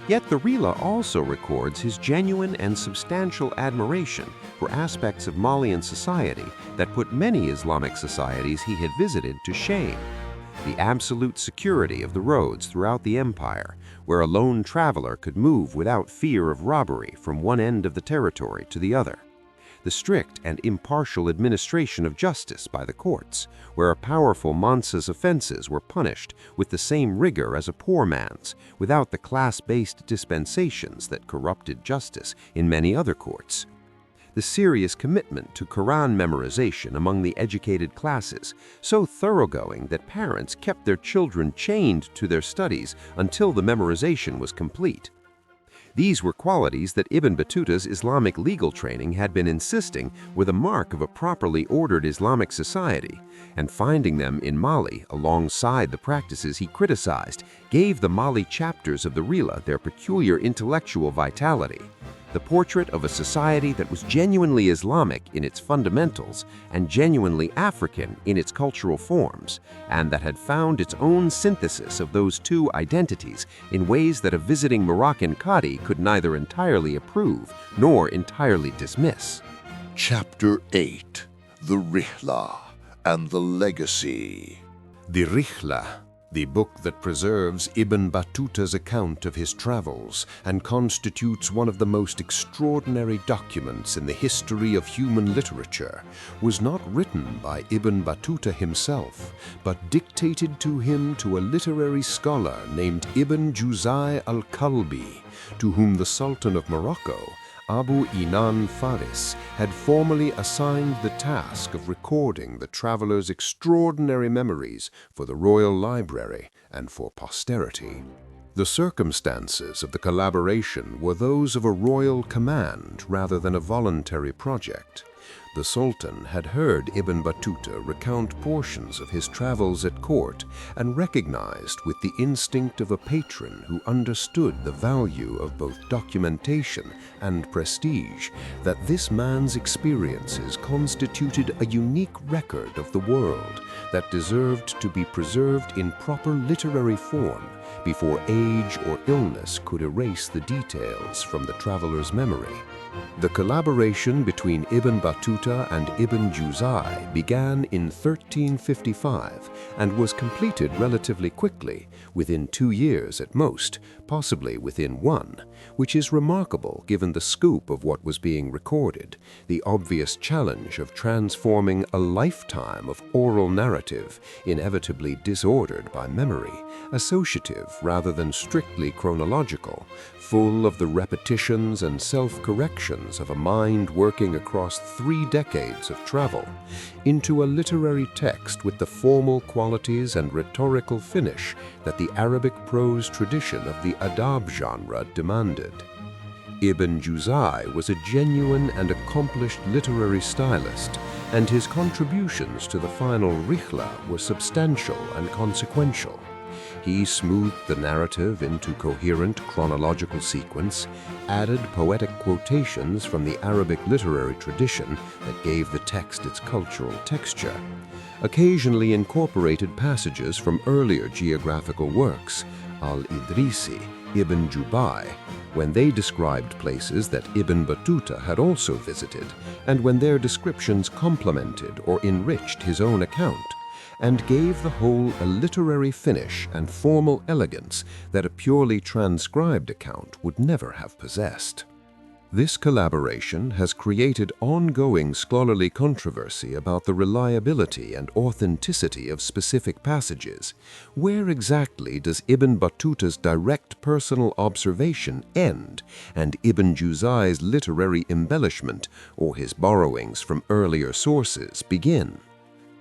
Yet the Rihla also records his genuine and substantial admiration for aspects of Malian society that put many Islamic societies he had visited to shame. The absolute security of the roads throughout the empire, where a lone traveler could move without fear of robbery from one end of the territory to the other. The strict and impartial administration of justice by the courts, where a powerful Mansa's offenses were punished with the same rigor as a poor man's, without the class-based dispensations that corrupted justice in many other courts. The serious commitment to Quran memorization among the educated classes, so thoroughgoing that parents kept their children chained to their studies until the memorization was complete. These were qualities that Ibn Battuta's Islamic legal training had been insisting were the mark of a properly ordered Islamic society, and finding them in Mali alongside the practices he criticized gave the Mali chapters of the Rihla their peculiar intellectual vitality. the portrait of a society that was genuinely Islamic in its fundamentals and genuinely African in its cultural forms, and that had found its own synthesis of those two identities in ways that a visiting Moroccan Qadi could neither entirely approve nor entirely dismiss. Chapter 8. The Rihla and the Legacy. The Rihla, the book that preserves Ibn Battuta's account of his travels and constitutes one of the most extraordinary documents in the history of human literature, was not written by Ibn Battuta himself, but dictated to him to a literary scholar named Ibn Juzayy al-Kalbi, to whom the Sultan of Morocco, Abu Inan Faris, had formally assigned the task of recording the traveler's extraordinary memories for the royal library and for posterity. The circumstances of the collaboration were those of a royal command rather than a voluntary project. The Sultan had heard Ibn Battuta recount portions of his travels at court and recognized with the instinct of a patron who understood the value of both documentation and prestige that this man's experiences constituted a unique record of the world that deserved to be preserved in proper literary form before age or illness could erase the details from the traveler's memory. The collaboration between Ibn Battuta and Ibn Juzayy began in 1355 and was completed relatively quickly, within 2 years at most, possibly within 1, which is remarkable given the scope of what was being recorded, the obvious challenge of transforming a lifetime of oral narrative, inevitably disordered by memory, associative rather than strictly chronological, full of the repetitions and self-corrections of a mind working across 3 decades of travel, into a literary text with the formal qualities and rhetorical finish that the Arabic prose tradition of the adab genre demanded. Ibn Juzayy was a genuine and accomplished literary stylist, and his contributions to the final Rihla were substantial and consequential. He smoothed the narrative into coherent chronological sequence, added poetic quotations from the Arabic literary tradition that gave the text its cultural texture, occasionally incorporated passages from earlier geographical works, al-Idrisi, Ibn Jubai, when they described places that Ibn Battuta had also visited, and when their descriptions complemented or enriched his own account, and gave the whole a literary finish and formal elegance that a purely transcribed account would never have possessed. This collaboration has created ongoing scholarly controversy about the reliability and authenticity of specific passages. Where exactly does Ibn Battuta's direct personal observation end and Ibn Juzay's literary embellishment or his borrowings from earlier sources begin?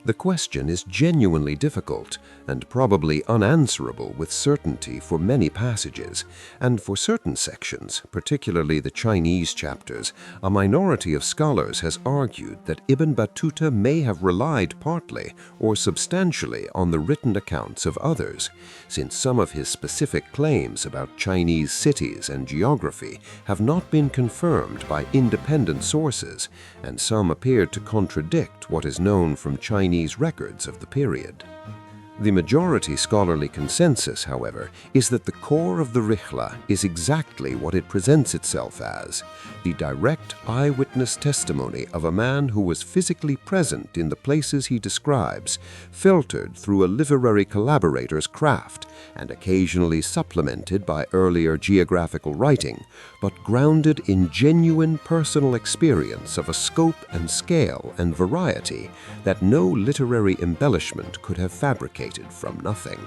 The question is genuinely difficult and probably unanswerable with certainty for many passages, and for certain sections, particularly the Chinese chapters, a minority of scholars has argued that Ibn Battuta may have relied partly or substantially on the written accounts of others, since some of his specific claims about Chinese cities and geography have not been confirmed by independent sources, and some appear to contradict what is known from Chinese records of the period. The majority scholarly consensus, however, is that the core of the Rihla is exactly what it presents itself as, the direct eyewitness testimony of a man who was physically present in the places he describes, filtered through a literary collaborator's craft, and occasionally supplemented by earlier geographical writing, but grounded in genuine personal experience of a scope and scale and variety that no literary embellishment could have fabricated from nothing.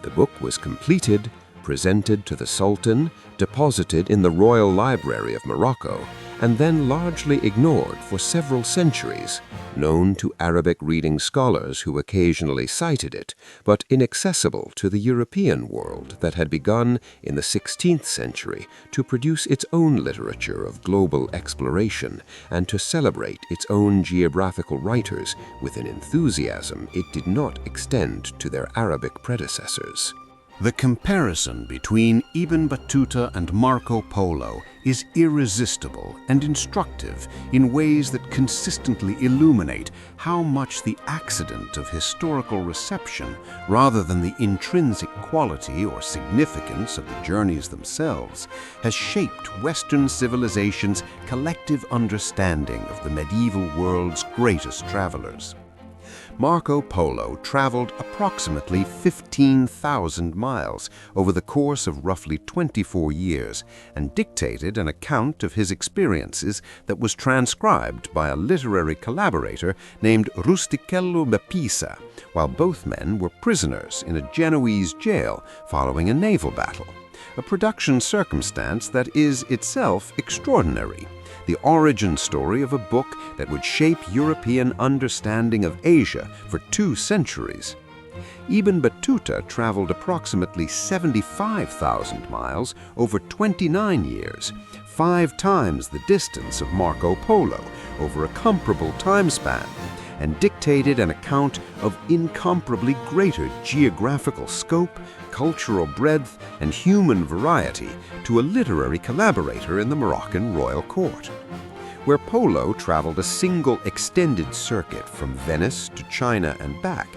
The book was completed, presented to the Sultan, deposited in the Royal Library of Morocco, and then largely ignored for several centuries, known to Arabic-reading scholars who occasionally cited it, but inaccessible to the European world that had begun in the 16th century to produce its own literature of global exploration and to celebrate its own geographical writers with an enthusiasm it did not extend to their Arabic predecessors. The comparison between Ibn Battuta and Marco Polo is irresistible and instructive in ways that consistently illuminate how much the accident of historical reception, rather than the intrinsic quality or significance of the journeys themselves, has shaped Western civilization's collective understanding of the medieval world's greatest travelers. Marco Polo traveled approximately 15,000 miles over the course of roughly 24 years and dictated an account of his experiences that was transcribed by a literary collaborator named Rustichello da Pisa, while both men were prisoners in a Genoese jail following a naval battle, a production circumstance that is itself extraordinary. The origin story of a book that would shape European understanding of Asia for 2 centuries. Ibn Battuta traveled approximately 75,000 miles over 29 years, 5 times the distance of Marco Polo over a comparable time span, and dictated an account of incomparably greater geographical scope, cultural breadth, and human variety to a literary collaborator in the Moroccan royal court. Where Polo traveled a single extended circuit from Venice to China and back,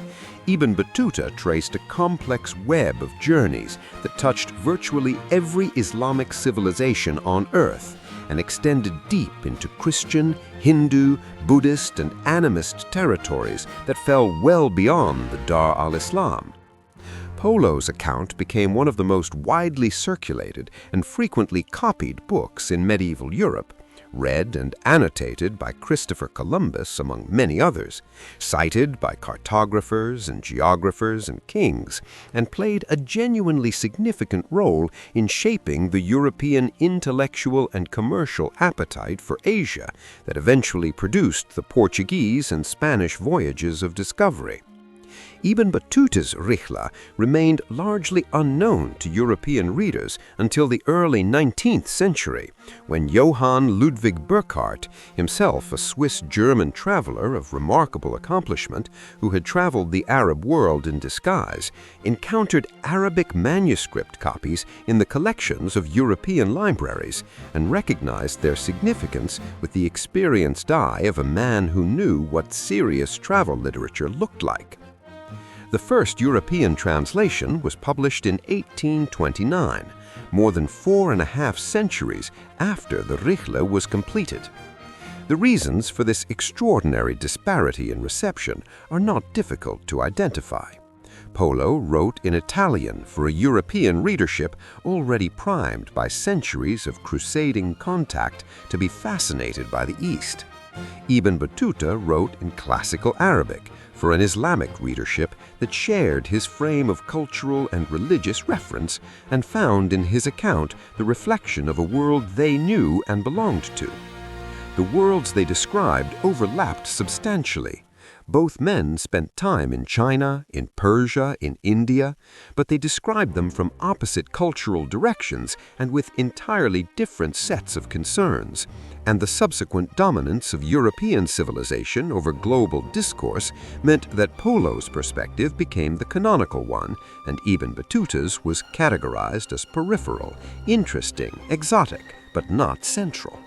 Ibn Battuta traced a complex web of journeys that touched virtually every Islamic civilization on earth and extended deep into Christian, Hindu, Buddhist, and animist territories that fell well beyond the Dar al-Islam. Polo's account became one of the most widely circulated and frequently copied books in medieval Europe, read and annotated by Christopher Columbus among many others, cited by cartographers and geographers and kings, and played a genuinely significant role in shaping the European intellectual and commercial appetite for Asia that eventually produced the Portuguese and Spanish voyages of discovery. Ibn Battuta's Rihla remained largely unknown to European readers until the early 19th century, when Johann Ludwig Burckhardt, himself a Swiss-German traveler of remarkable accomplishment who had traveled the Arab world in disguise, encountered Arabic manuscript copies in the collections of European libraries and recognized their significance with the experienced eye of a man who knew what serious travel literature looked like. The first European translation was published in 1829, more than 4.5 centuries after the Rihla was completed. The reasons for this extraordinary disparity in reception are not difficult to identify. Polo wrote in Italian for a European readership already primed by centuries of crusading contact to be fascinated by the East. Ibn Battuta wrote in classical Arabic for an Islamic readership that shared his frame of cultural and religious reference and found in his account the reflection of a world they knew and belonged to. The worlds they described overlapped substantially. Both men spent time in China, in Persia, in India, but they described them from opposite cultural directions and with entirely different sets of concerns, and the subsequent dominance of European civilization over global discourse meant that Polo's perspective became the canonical one, and Ibn Battuta's was categorized as peripheral, interesting, exotic, but not central.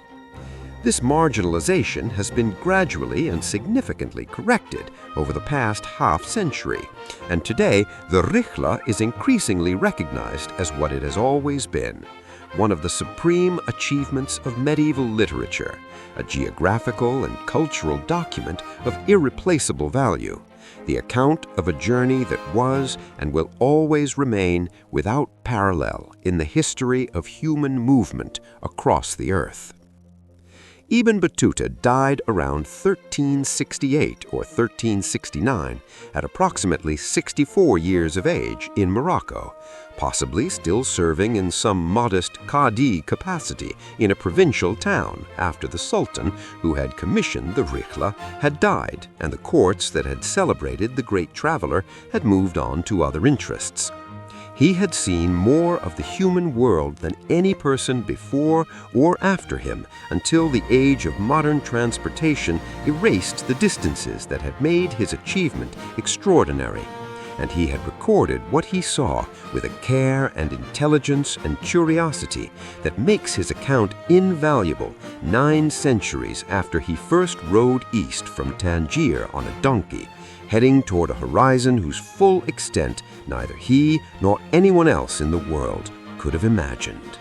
This marginalization has been gradually and significantly corrected over the past half-century, and today the Rihla is increasingly recognized as what it has always been, one of the supreme achievements of medieval literature, a geographical and cultural document of irreplaceable value, the account of a journey that was and will always remain without parallel in the history of human movement across the earth. Ibn Battuta died around 1368 or 1369 at approximately 64 years of age in Morocco, possibly still serving in some modest Qadi capacity in a provincial town after the sultan who had commissioned the Rihla had died and the courts that had celebrated the great traveler had moved on to other interests. He had seen more of the human world than any person before or after him until the age of modern transportation erased the distances that had made his achievement extraordinary. and he had recorded what he saw with a care and intelligence and curiosity that makes his account invaluable 9 centuries after he first rode east from Tangier on a donkey, heading toward a horizon whose full extent neither he nor anyone else in the world could have imagined.